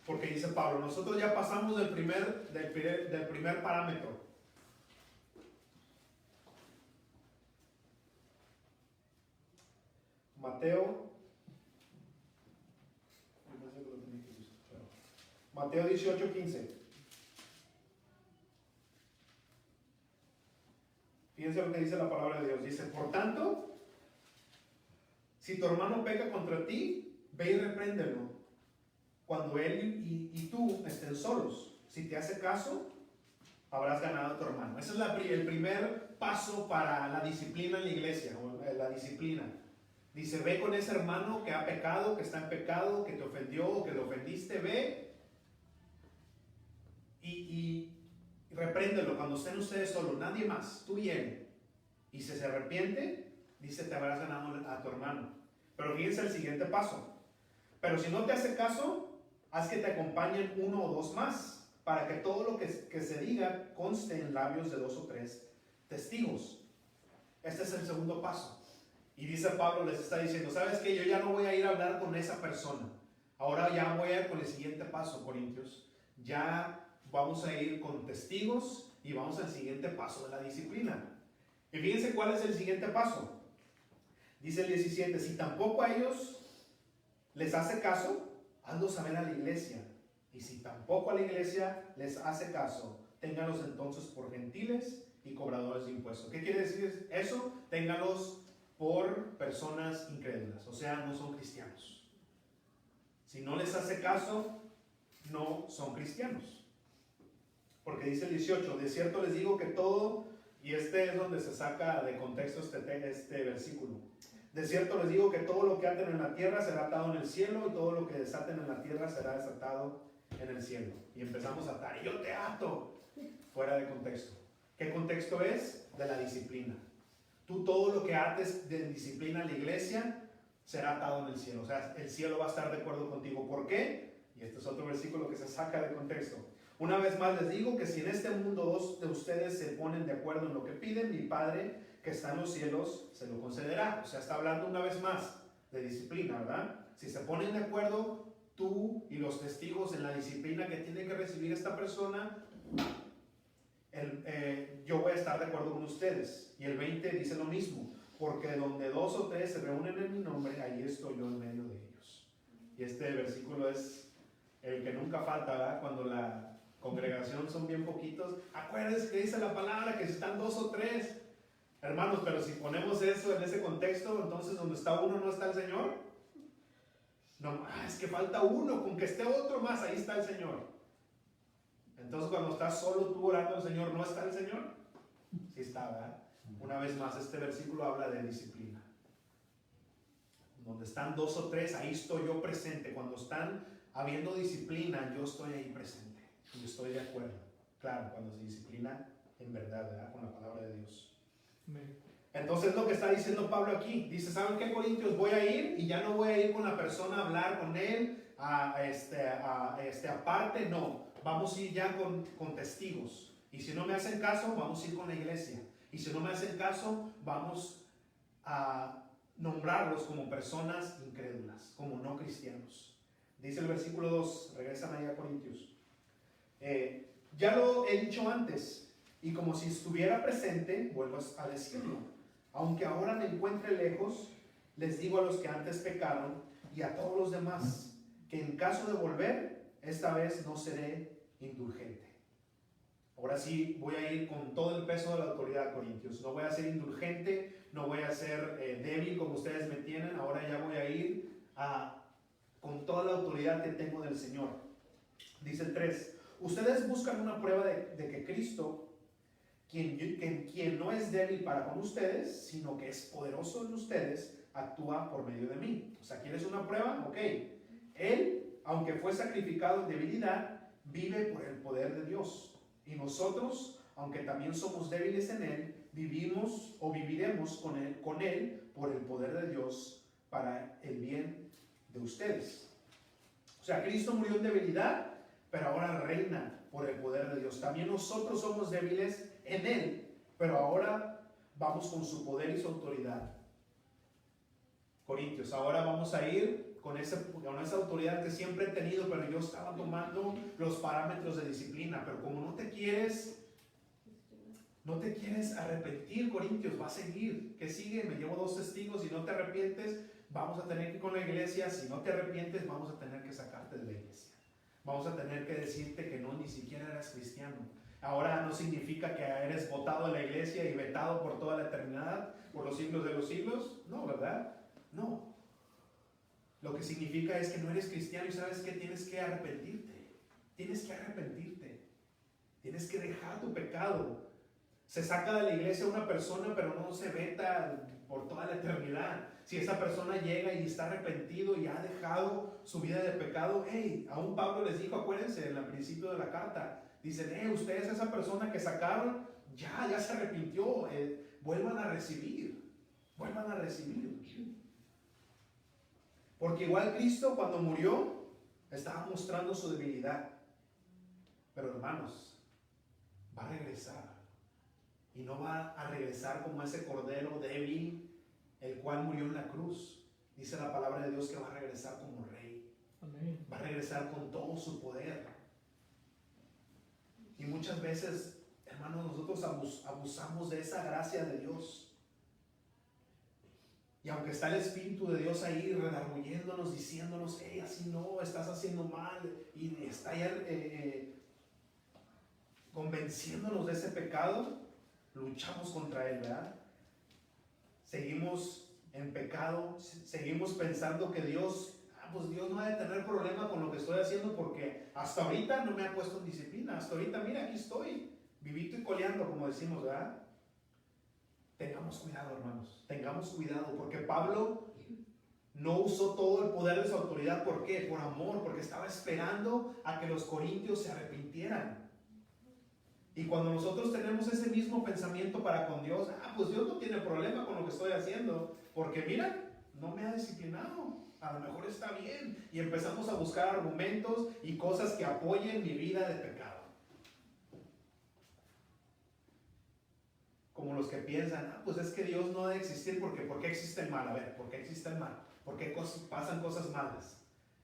Porque dice Pablo, nosotros ya pasamos del primer parámetro. Mateo 18:15. Fíjense lo que dice la palabra de Dios. Dice: por tanto, si tu hermano peca contra ti, ve y repréndelo cuando él y tú estén solos. Si te hace caso, habrás ganado a tu hermano. Ese es el primer paso para la disciplina en la iglesia, o la disciplina. Dice: ve con ese hermano que ha pecado, que está en pecado, que te ofendió, que lo ofendiste, ve y repréndelo cuando estén ustedes solos, nadie más, tú y él. Y si se arrepiente, dice: te habrás ganado a tu hermano. Pero fíjense el siguiente paso: pero si no te hace caso, haz que te acompañen 1 o 2 más, para que todo lo que se diga conste en labios de 2 o 3 testigos. Este es el segundo paso. Y dice Pablo, les está diciendo: ¿sabes qué? Yo ya no voy a ir a hablar con esa persona. Ahora ya voy a ir con el siguiente paso, Corintios. Ya vamos a ir con testigos y vamos al siguiente paso de la disciplina. Y fíjense cuál es el siguiente paso. Dice el 17: si tampoco a ellos les hace caso, hazlo saber a la iglesia. Y si tampoco a la iglesia les hace caso, ténganlos entonces por gentiles y cobradores de impuestos. ¿Qué quiere decir eso? Ténganlos por personas incrédulas, o sea, no son cristianos. Si no les hace caso, no son cristianos. Porque dice el 18: de cierto les digo que todo, y este es donde se saca de contexto este versículo. De cierto les digo que todo lo que aten en la tierra será atado en el cielo, y todo lo que desaten en la tierra será desatado en el cielo. Y empezamos a atar, y yo te ato, fuera de contexto. ¿Qué contexto es? De la disciplina. Tú todo lo que ates de disciplina en la iglesia será atado en el cielo. O sea, el cielo va a estar de acuerdo contigo. ¿Por qué? Y este es otro versículo que se saca de contexto. Una vez más les digo que si en este mundo 2 de ustedes se ponen de acuerdo en lo que piden, mi Padre que está en los cielos se lo concederá. O sea, está hablando una vez más de disciplina, ¿verdad? Si se ponen de acuerdo tú y los testigos en la disciplina que tiene que recibir esta persona, yo voy a estar de acuerdo con ustedes. Y el 20 dice lo mismo: porque donde 2 o 3 se reúnen en mi nombre, ahí estoy yo en medio de ellos. Y este versículo es el que nunca falta, ¿verdad? Cuando la congregación son bien poquitos, acuérdense que dice la palabra que si están 2 o 3, hermanos, pero si ponemos eso en ese contexto, entonces donde está uno no está el Señor. No, es que falta uno, con que esté otro más, ahí está el Señor. Entonces cuando estás solo tú orando al Señor, ¿no está el Señor? Sí está, ¿verdad? Una vez más, este versículo habla de disciplina. Donde están 2 o 3, ahí estoy yo presente. Cuando están habiendo disciplina, yo estoy ahí presente. Y estoy de acuerdo. Claro, cuando se disciplina en verdad, ¿verdad? Con la palabra de Dios. Entonces lo que está diciendo Pablo aquí. Dice, ¿saben qué, Corintios? Voy a ir y ya no voy a ir con la persona a hablar con él, aparte, no. Vamos a ir ya con testigos. Y si no me hacen caso, vamos a ir con la iglesia. Y si no me hacen caso, vamos a nombrarlos como personas incrédulas, como no cristianos. Dice el versículo 2, regresan ahí a Corintios. Ya lo he dicho antes, y como si estuviera presente, vuelvo a decirlo. Aunque ahora me encuentre lejos, les digo a los que antes pecaron y a todos los demás, que en caso de volver, esta vez no seré indulgente. Ahora sí voy a ir con todo el peso de la autoridad, Corintios. No voy a ser indulgente, no voy a ser débil como ustedes me tienen. Ahora ya voy a ir con toda la autoridad que tengo del Señor. Dice el 3. Ustedes buscan una prueba de que Cristo, quien no es débil para con ustedes, sino que es poderoso en ustedes, actúa por medio de mí. O sea, ¿quieres una prueba? Ok. Él, aunque fue sacrificado en debilidad, vive por el poder de Dios. Y nosotros, aunque también somos débiles en Él, vivimos o viviremos con él por el poder de Dios para el bien de ustedes. O sea, Cristo murió en debilidad, pero ahora reina por el poder de Dios. También nosotros somos débiles en Él, pero ahora vamos con su poder y su autoridad. Corintios, ahora vamos a ir con esa autoridad que siempre he tenido, pero yo estaba tomando los parámetros de disciplina. Pero como no te quieres arrepentir, Corintios, va a seguir. ¿Qué sigue? Me llevo 2 testigos. Si no te arrepientes, vamos a tener que ir con la iglesia. Si no te arrepientes, vamos a tener que sacarte de la iglesia. Vamos a tener que decirte que no, ni siquiera eres cristiano. Ahora no significa que eres botado de la iglesia y vetado por toda la eternidad, por los siglos de los siglos. No, ¿verdad? No. Lo que significa es que no eres cristiano y sabes que tienes que arrepentirte. Tienes que arrepentirte. Tienes que dejar tu pecado. Se saca de la iglesia una persona, pero no se veta por toda la eternidad. Si esa persona llega y está arrepentido y ha dejado su vida de pecado, aún Pablo les dijo, acuérdense, en el principio de la carta, dicen, ustedes, esa persona que sacaron, ya se arrepintió, vuelvan a recibir. Porque igual Cristo cuando murió estaba mostrando su debilidad. Pero hermanos, va a regresar. Y no va a regresar como ese cordero débil, el cual murió en la cruz. Dice la palabra de Dios que va a regresar como rey. Amén. Va a regresar con todo su poder. Y muchas veces, hermanos, nosotros abusamos de esa gracia de Dios. Y aunque está el Espíritu de Dios ahí redarguyéndonos, diciéndonos, así no, estás haciendo mal, y está ya convenciéndonos de ese pecado, luchamos contra él, ¿verdad? Seguimos en pecado, seguimos pensando que Dios, pues Dios no ha de tener problema con lo que estoy haciendo porque hasta ahorita no me ha puesto en disciplina, hasta ahorita, mira, aquí estoy, vivito y coleando, como decimos, ¿verdad? Tengamos cuidado, hermanos, tengamos cuidado, porque Pablo no usó todo el poder de su autoridad. ¿Por qué? Por amor, porque estaba esperando a que los corintios se arrepintieran. Y cuando nosotros tenemos ese mismo pensamiento para con Dios, pues Dios no tiene problema con lo que estoy haciendo, porque mira, no me ha disciplinado, a lo mejor está bien, y empezamos a buscar argumentos y cosas que apoyen mi vida de pecado. Como los que piensan, pues es que Dios no debe existir porque ¿por qué existe el mal? A ver, ¿por qué existe el mal? ¿Por qué pasan cosas malas?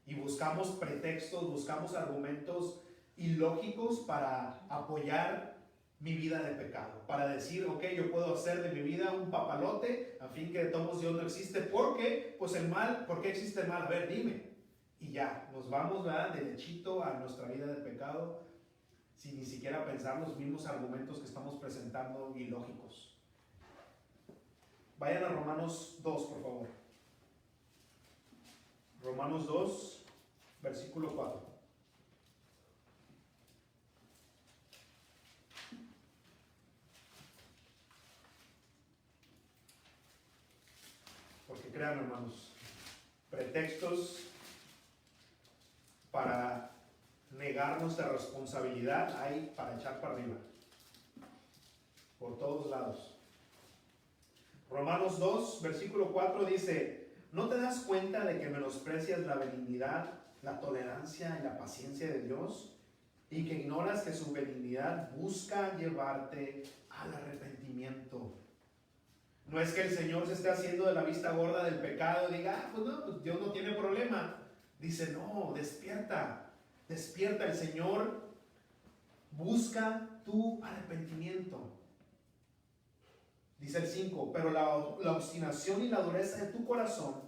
Y buscamos pretextos, buscamos argumentos ilógicos para apoyar mi vida de pecado, para decir, ok, yo puedo hacer de mi vida un papalote, a fin que de todos Dios no existe, porque, pues el mal, ¿por qué existe el mal? A ver, dime. Y ya, nos vamos, ¿verdad?, derechito a nuestra vida de pecado, sin ni siquiera pensar los mismos argumentos que estamos presentando ilógicos. Vayan a Romanos 2, por favor. Romanos 2, versículo 4. Porque crean, hermanos, pretextos para negar nuestra responsabilidad hay para echar para arriba, por todos lados. Romanos 2, versículo 4 dice: ¿no te das cuenta de que menosprecias la benignidad, la tolerancia y la paciencia de Dios, y que ignoras que su benignidad busca llevarte al arrepentimiento? No es que el Señor se esté haciendo de la vista gorda del pecado y diga, pues no, pues Dios no tiene problema. Dice, no, despierta, despierta. El Señor busca tu arrepentimiento. Dice el 5, pero la obstinación y la dureza de tu corazón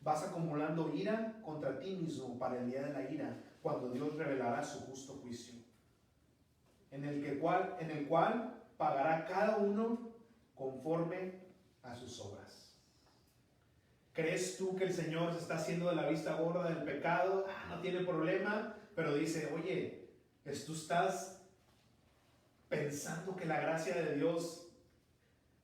vas acumulando ira contra ti mismo para el día de la ira, cuando Dios revelará su justo juicio, en el cual pagará cada uno conforme a sus obras. ¿Crees tú que el Señor se está haciendo de la vista gorda del pecado? No tiene problema, pero dice, oye, tú estás pensando que la gracia de Dios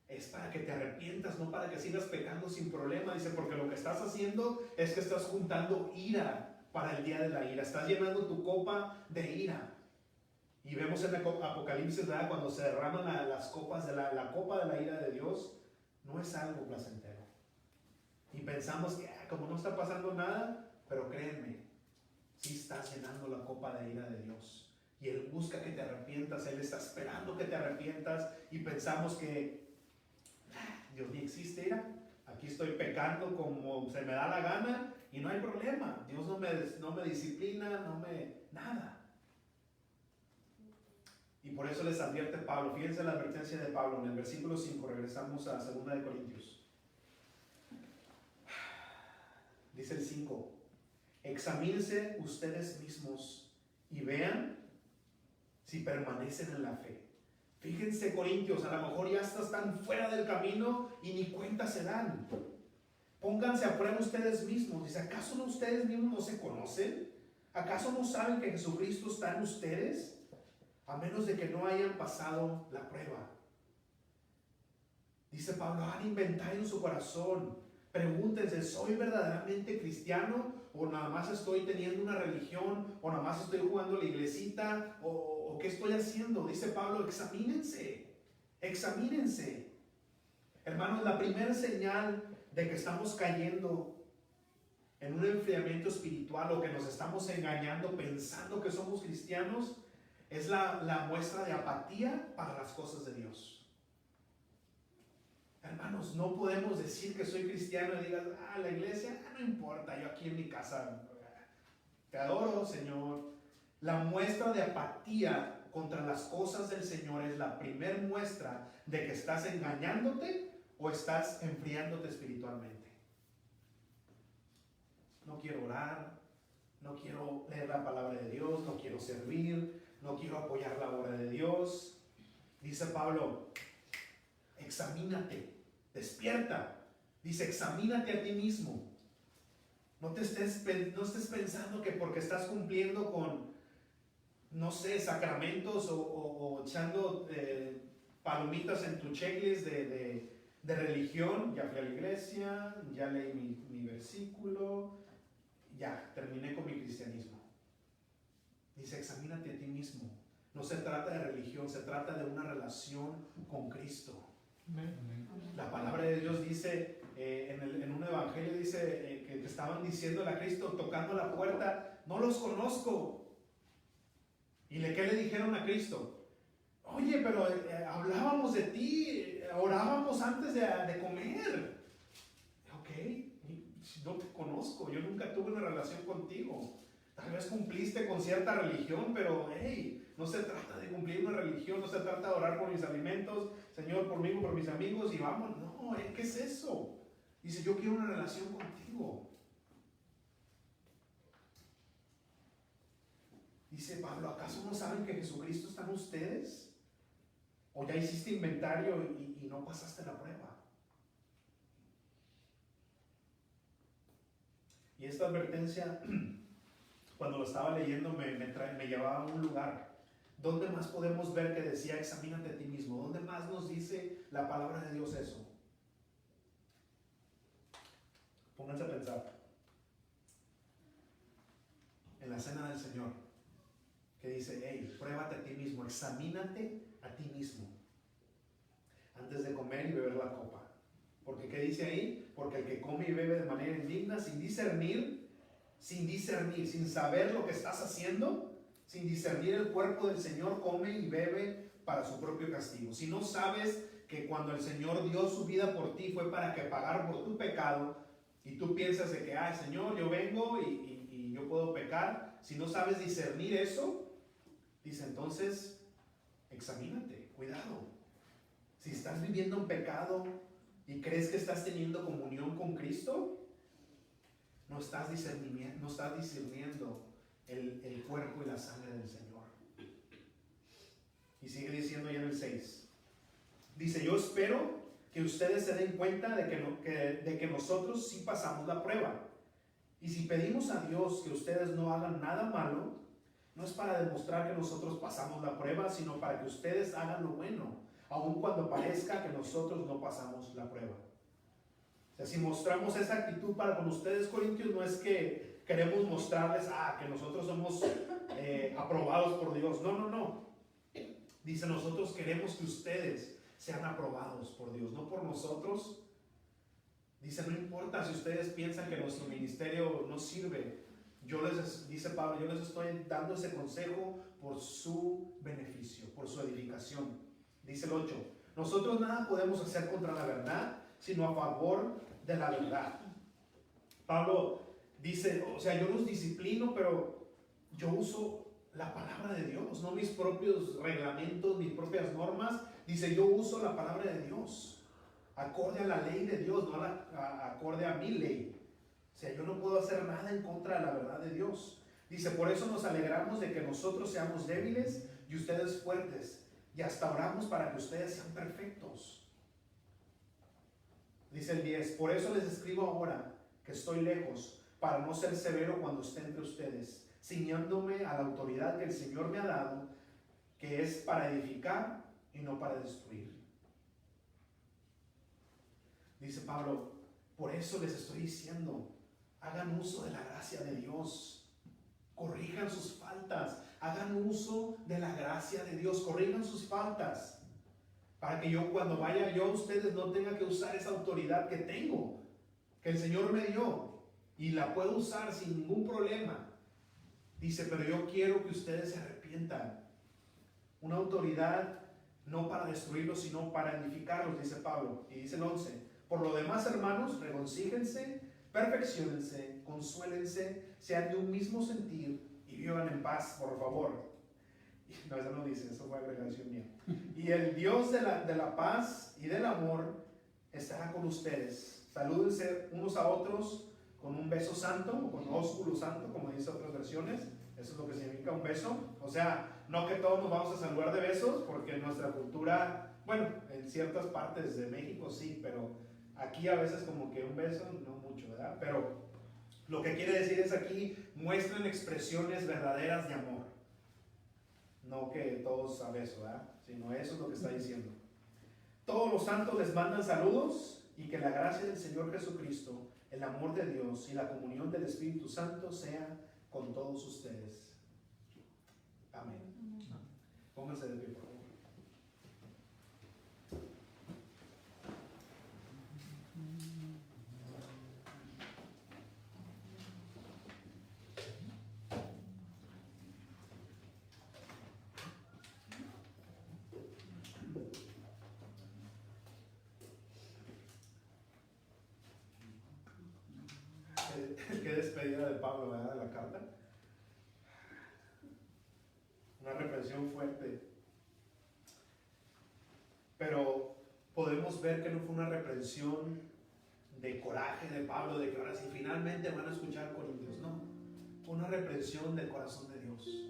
es para que te arrepientas, no para que sigas pecando sin problema. Dice, porque lo que estás haciendo es que estás juntando ira para el día de la ira. Estás llenando tu copa de ira. Y vemos en el Apocalipsis, ¿verdad?, cuando se derraman las copas de la copa de la ira de Dios, no es algo placentero. Y pensamos que como no está pasando nada, pero créanme, sí estás llenando la copa de ira de Dios. Y Él busca que te arrepientas, Él está esperando que te arrepientas, y pensamos que Dios ni existe, aquí estoy pecando como se me da la gana y no hay problema. Dios no me disciplina, nada. Y por eso les advierte Pablo. Fíjense la advertencia de Pablo en el versículo 5. Regresamos a 2 de Corintios. Dice el 5: examínense ustedes mismos y vean si permanecen en la fe. Fíjense, Corintios, a lo mejor ya están fuera del camino y ni cuenta se dan. Pónganse a prueba ustedes mismos. Dice, ¿acaso no ustedes mismos no se conocen? ¿Acaso no saben que Jesucristo está en ustedes? A menos de que no hayan pasado la prueba. Dice Pablo, hagan inventario en su corazón. Pregúntense, ¿soy verdaderamente cristiano? ¿O nada más estoy teniendo una religión? ¿O nada más estoy jugando la iglesita? ¿O qué estoy haciendo? Dice Pablo, examínense. Examínense. Hermanos, la primera señal de que estamos cayendo en un enfriamiento espiritual o que nos estamos engañando pensando que somos cristianos es la muestra de apatía para las cosas de Dios. Hermanos, no podemos decir que soy cristiano y digas, la iglesia, no importa, yo aquí en mi casa, te adoro, Señor. La muestra de apatía contra las cosas del Señor es la primer muestra de que estás engañándote o estás enfriándote espiritualmente. No quiero orar, no quiero leer la palabra de Dios, no quiero servir, no quiero apoyar la obra de Dios. Dice Pablo, examínate, despierta. Dice, examínate a ti mismo. No estés pensando que porque estás cumpliendo con, no sé, sacramentos o echando palomitas en tu checklist de religión. Ya fui a la iglesia, ya leí mi versículo, ya terminé con mi cristianismo. Dice, examínate a ti mismo. No se trata de religión, se trata de una relación con Cristo. La palabra de Dios dice, en un evangelio dice que estaban diciéndole a Cristo, tocando la puerta, no los conozco. ¿Y qué le dijeron a Cristo? Oye, pero hablábamos de ti, orábamos antes de comer. Ok, no te conozco, yo nunca tuve una relación contigo. Tal vez cumpliste con cierta religión, pero hey, No se trata de cumplir una religión, no se trata de orar por mis alimentos, Señor, por mí, por mis amigos y vamos. No, ¿qué es eso? Dice, yo quiero una relación contigo. Dice Pablo, ¿acaso no saben que Jesucristo está en ustedes? ¿O ya hiciste inventario y no pasaste la prueba? Y esta advertencia, cuando lo estaba leyendo, me llevaba a un lugar. ¿Dónde más podemos ver que decía, examínate a ti mismo? ¿Dónde más nos dice la palabra de Dios eso? Pónganse a pensar. En la cena del Señor, que dice, hey, pruébate a ti mismo, examínate a ti mismo antes de comer y beber la copa. Porque ¿qué dice ahí? Porque el que come y bebe de manera indigna, sin discernir, sin saber lo que estás haciendo, sin discernir el cuerpo del Señor, come y bebe para su propio castigo. Si no sabes que cuando el Señor dio su vida por ti fue para que pagar por tu pecado, y tú piensas de que, ay, Señor, yo vengo y yo puedo pecar. Si no sabes discernir eso, dice, entonces, examínate, cuidado. Si estás viviendo en pecado y crees que estás teniendo comunión con Cristo, no estás discerniendo el cuerpo y la sangre del Señor. Y sigue diciendo ya en el 6. Dice, yo espero que ustedes se den cuenta de que nosotros sí pasamos la prueba. Y si pedimos a Dios que ustedes no hagan nada malo, no es para demostrar que nosotros pasamos la prueba, sino para que ustedes hagan lo bueno, aun cuando parezca que nosotros no pasamos la prueba. O sea, si mostramos esa actitud para con ustedes, Corintios, no es que queremos mostrarles que nosotros somos aprobados por Dios. No. Dice, nosotros queremos que ustedes sean aprobados por Dios, no por nosotros. Dice, no importa si ustedes piensan que nuestro ministerio no sirve. Dice Pablo, yo les estoy dando ese consejo por su beneficio, por su edificación. Dice el 8, nosotros nada podemos hacer contra la verdad, sino a favor de la verdad. Pablo dice, o sea, yo los disciplino, pero yo uso la palabra de Dios, no mis propios reglamentos, mis propias normas. Dice, yo uso la palabra de Dios, acorde a la ley de Dios, no acorde a mi ley. O sea, yo no puedo hacer nada en contra de la verdad de Dios. Dice, por eso nos alegramos de que nosotros seamos débiles y ustedes fuertes, y hasta oramos para que ustedes sean perfectos. Dice el 10, por eso les escribo ahora que estoy lejos, para no ser severo cuando esté entre ustedes, ciñéndome a la autoridad que el Señor me ha dado, que es para edificar y no para destruir. Dice Pablo, por eso les estoy diciendo, hagan uso de la gracia de Dios, corrijan sus faltas, hagan uso de la gracia de Dios, corrijan sus faltas, para que yo cuando vaya yo a ustedes no tenga que usar esa autoridad que tengo, que el Señor me dio, y la puedo usar sin ningún problema. Dice, pero yo quiero que ustedes se arrepientan. Una autoridad no para destruirlos, sino para edificarlos, dice Pablo. Y dice el 11, por lo demás, hermanos, regocíjense, perfecciónense, consuélense, sean de un mismo sentir y vivan en paz, por favor. No, eso no dice, eso fue agregación mía. Y el Dios de la paz y del amor estará con ustedes. Salúdense unos a otros con un beso santo, o con ósculo santo, como dice otras versiones. Eso es lo que significa un beso. O sea, no que todos nos vamos a saludar de besos, porque en nuestra cultura, bueno, en ciertas partes de México sí, pero aquí a veces como que un beso, no mucho, ¿verdad? Pero lo que quiere decir es aquí, muestren expresiones verdaderas de amor. No que todos a beso, ¿verdad? Sino eso es lo que está diciendo. Todos los santos les mandan saludos, y que la gracia del Señor Jesucristo, el amor de Dios y la comunión del Espíritu Santo sea con todos ustedes. Amén. Pónganse de pie, por favor. Qué despedida de Pablo, ¿verdad? De la carta. Una reprensión fuerte. Pero podemos ver que no fue una reprensión de coraje de Pablo, de que ahora sí finalmente van a escuchar Corintios. No, fue una reprensión del corazón de Dios,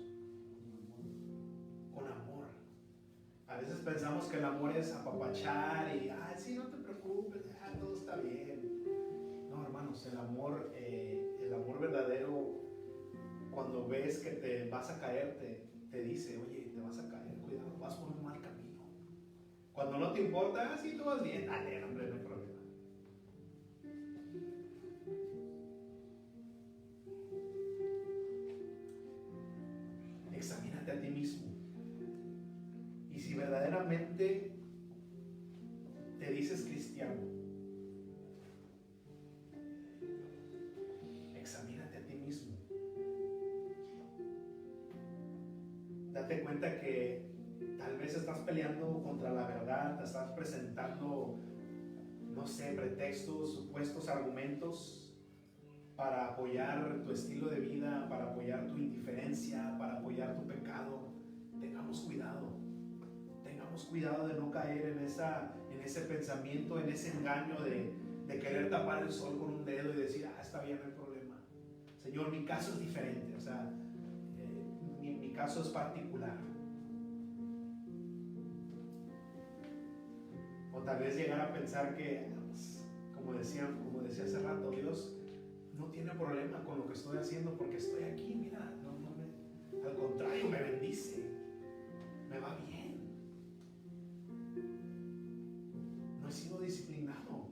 con amor. A veces pensamos que el amor es apapachar y, sí, no te preocupes, todo está bien. No, hermanos, el amor verdadero, cuando ves que te vas a caer, te dice, oye, te vas a caer, cuidado, vas por un mal camino. Cuando no te importa, sí, tú vas bien, dale, hombre, no hay problema. Examínate a ti mismo. Y si verdaderamente te dices cristiano, examínate a ti mismo. Date cuenta que tal vez estás peleando contra la verdad, te estás presentando, no sé, pretextos, supuestos argumentos para apoyar tu estilo de vida, para apoyar tu indiferencia, para apoyar tu pecado. Tengamos cuidado de no caer en ese pensamiento, en ese engaño de querer tapar el sol con un dedo y decir, está bien, no hay problema. Señor, mi caso es diferente, o sea, mi caso es particular. O tal vez llegar a pensar que, pues, como decía hace rato, Dios no tiene problema con lo que estoy haciendo porque estoy aquí, mira, al contrario, me bendice, me va bien. No he sido disciplinado.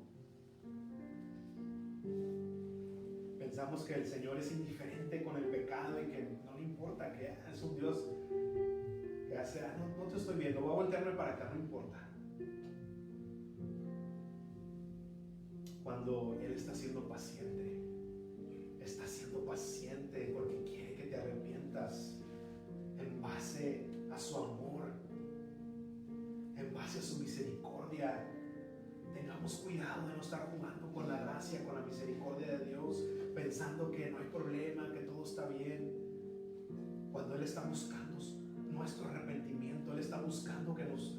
Pensamos que el Señor es indiferente con el pecado y que no le importa, que es un Dios que hace, no te estoy viendo, voy a voltearme para acá, no importa. Cuando Él está siendo paciente porque quiere que te arrepientas en base a su amor, en base a su misericordia. Tengamos cuidado de no estar jugando con la gracia, con la misericordia de Dios, pensando que no hay problema, que todo está bien, cuando Él está buscando nuestro arrepentimiento. Él está buscando que nos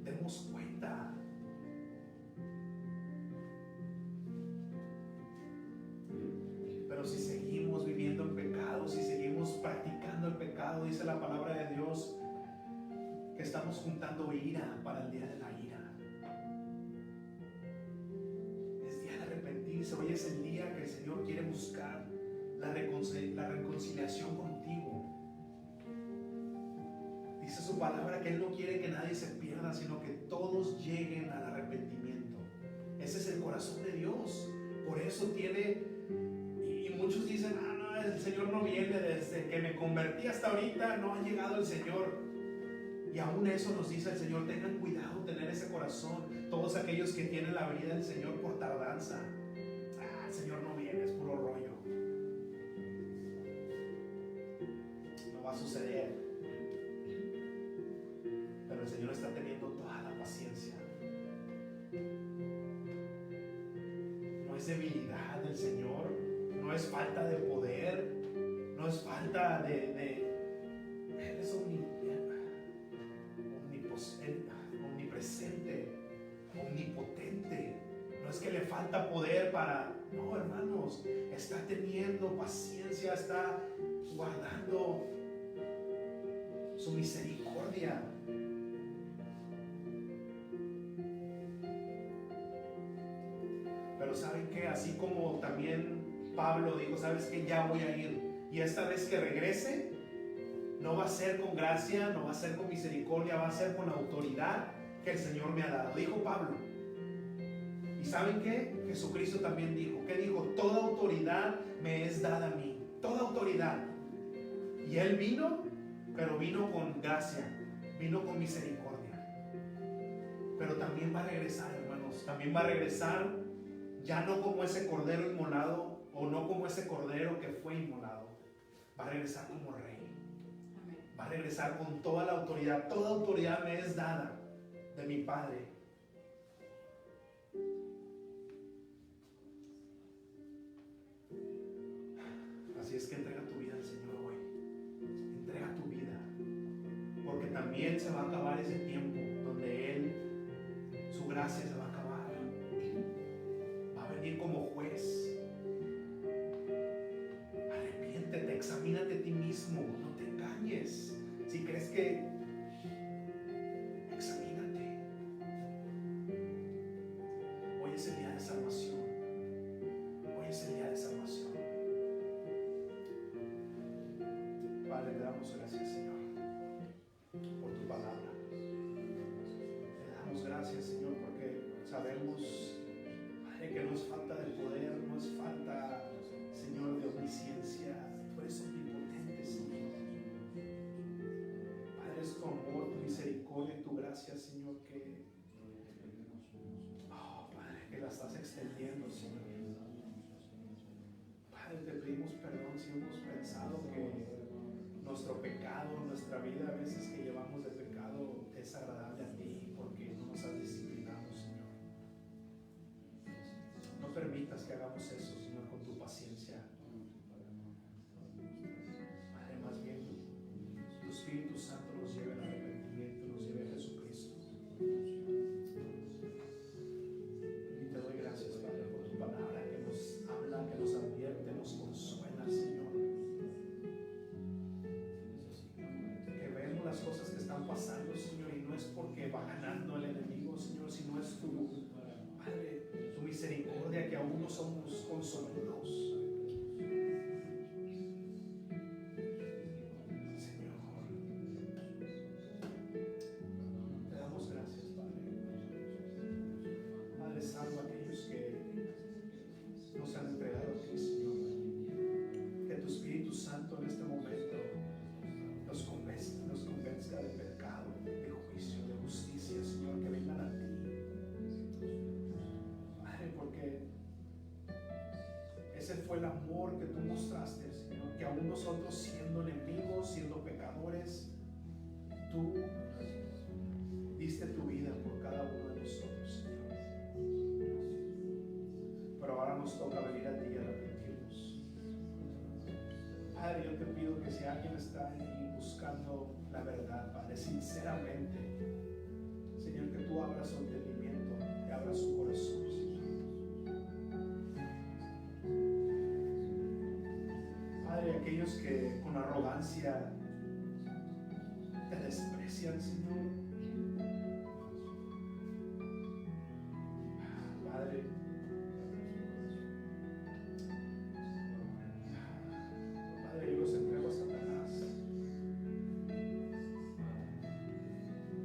demos cuenta. Pero si seguimos viviendo en pecado, si seguimos practicando el pecado, dice la palabra de Dios que estamos juntando ira para el día de la ira. Es día de arrepentirse. Hoy es el día que el Señor quiere buscar la reconciliación contigo. Dice su palabra que Él no quiere que nadie se pierda, sino que todos lleguen al arrepentimiento. Ese es el corazón de Dios. Por eso tiene... Muchos dicen, no, el Señor no viene, desde que me convertí hasta ahorita no ha llegado el Señor. Y aún eso nos dice el Señor, tengan cuidado tener ese corazón. Todos aquellos que tienen la venida del Señor por tardanza, el Señor no viene, es puro rollo, no va a suceder. Pero el Señor está teniendo toda la paciencia. No es debilidad del Señor, no es falta de poder, no es falta de Él es omnipresente, omnipotente. No es que le falta poder para... No, hermanos, está teniendo paciencia, está guardando su misericordia. Pero ¿saben qué? Así como también Pablo dijo, ¿sabes qué? Ya voy a ir. Y esta vez que regrese, no va a ser con gracia, no va a ser con misericordia, va a ser con la autoridad que el Señor me ha dado. Dijo Pablo. ¿Y saben qué? Jesucristo también dijo. ¿Qué dijo? Toda autoridad me es dada a mí. Toda autoridad. Y Él vino, pero vino con gracia, vino con misericordia. Pero también va a regresar, hermanos. También va a regresar ya no como ese cordero inmolado, o no como ese cordero que fue inmolado. Va a regresar como rey. Va a regresar con toda la autoridad. Toda autoridad me es dada de mi Padre. Así es que entrega tu vida al Señor hoy. Entrega tu vida. también se va a acabar ese tiempo donde Él, su gracia se va a acabar. Va a venir como juez. Arrepiéntete, examínate a ti mismo, no te engañes. Si crees que, examínate. Hoy es el día de salvación. Hoy es el día de salvación. Padre, le damos gracias, Señor, por tu palabra. Le damos gracias, Señor, porque sabemos, Padre, que no es falta de poder, no es falta, Señor, de omnisciencia. Tú eres omnipotente, Señor. Padre, es tu amor, tu misericordia y tu gracia, Señor, que, Padre, que la estás extendiendo, Señor. Padre, te pedimos perdón si hemos pensado que nuestro pecado, nuestra vida a veces que llevamos de pecado es agradable a ti porque no nos has disciplinado, Señor. No permitas que hagamos eso, Señor, con tu paciencia. Padre, más bien tu Espíritu Santo nos lleve al arrepentimiento, nos lleve a Jesucristo. Y te doy gracias, Padre, por tu palabra que nos habla, que nos advierte, nos consuela, Señor. Las cosas que están pasando, Señor, y no es porque va ganando el enemigo, Señor, sino es tu, Padre, tu misericordia, que aún no somos consumidos, Señor. Te damos gracias, Padre. Padre, salva a aquellos que nos han entregado a ti, Señor. Que tu Espíritu Santo en este momento nos convenzca de pecado, de juicio, de justicia, Señor, que vengan a ti, Padre, porque ese fue el amor que tú mostraste, Señor, que aún nosotros siendo enemigos, siendo pecadores, tú diste tu vida por cada uno de nosotros, Señor. Pero ahora nos toca venir a ti y arrepentirnos. Padre, yo te pido que si alguien está ahí buscando la verdad, Padre, sinceramente, Señor, que tú abras su entendimiento, que abras su corazón, Señor. Padre, aquellos que con arrogancia te desprecian, Señor. Padre, yo los entrego a Satanás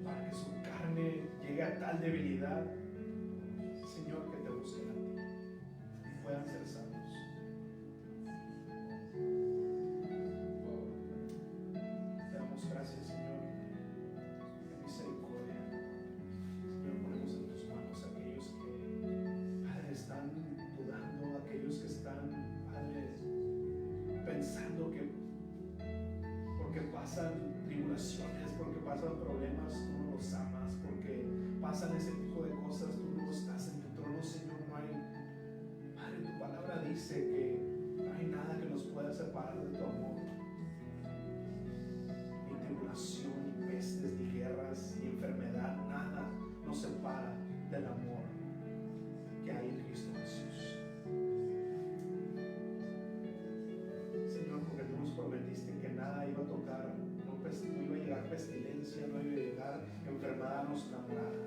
para que su carne llegue a tal debilidad, Señor, que te busquen a ti y puedan ser salvos. Te damos gracias, Señor, de misericordia. Señor, ponemos en tus manos a aquellos que, Padre, están dudando, aquellos que están, Padre, pensando que porque pasan tribulaciones, porque pasan problemas, tú no los amas, porque pasan ese tipo de cosas, tú no estás en tu trono, Señor. No hay, Padre, tu palabra dice que no hay nada que nos pueda separar de tu amor, ni tribulación, ni pestes, ni guerras, ni enfermedad, nada nos separa del amor que hay en Cristo Jesús. Porque tú nos prometiste que nada iba a tocar, no iba a llegar pestilencia, no iba a llegar enfermedad a nuestra morada,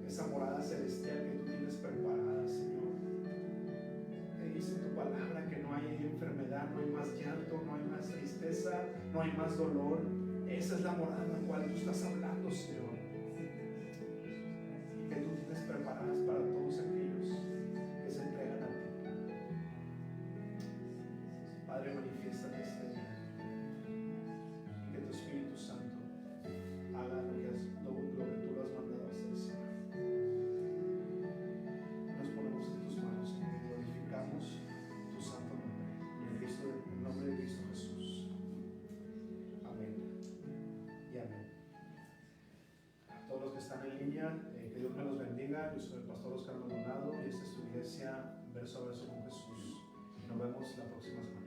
esa morada celestial que tú tienes preparada, Señor. Que dice tu palabra que no hay enfermedad, no hay más llanto, no hay más tristeza, no hay más dolor. Esa es la morada en la cual tú estás hablando, Señor, y que tú tienes preparadas para todos aquellos que se entregan a ti. Padre, manifiéstate este día, que tu Espíritu Santo haga lo que tú lo has mandado a hacer, Señor. Nos ponemos en tus manos, Señor, y glorificamos tu santo nombre, en el nombre de Cristo Jesús. Amén y amén. A todos los que están en línea, que Dios me los bendiga. Yo soy el pastor Oscar Maldonado y esta es tu iglesia, verso a verso con Jesús. Nos vemos la próxima semana.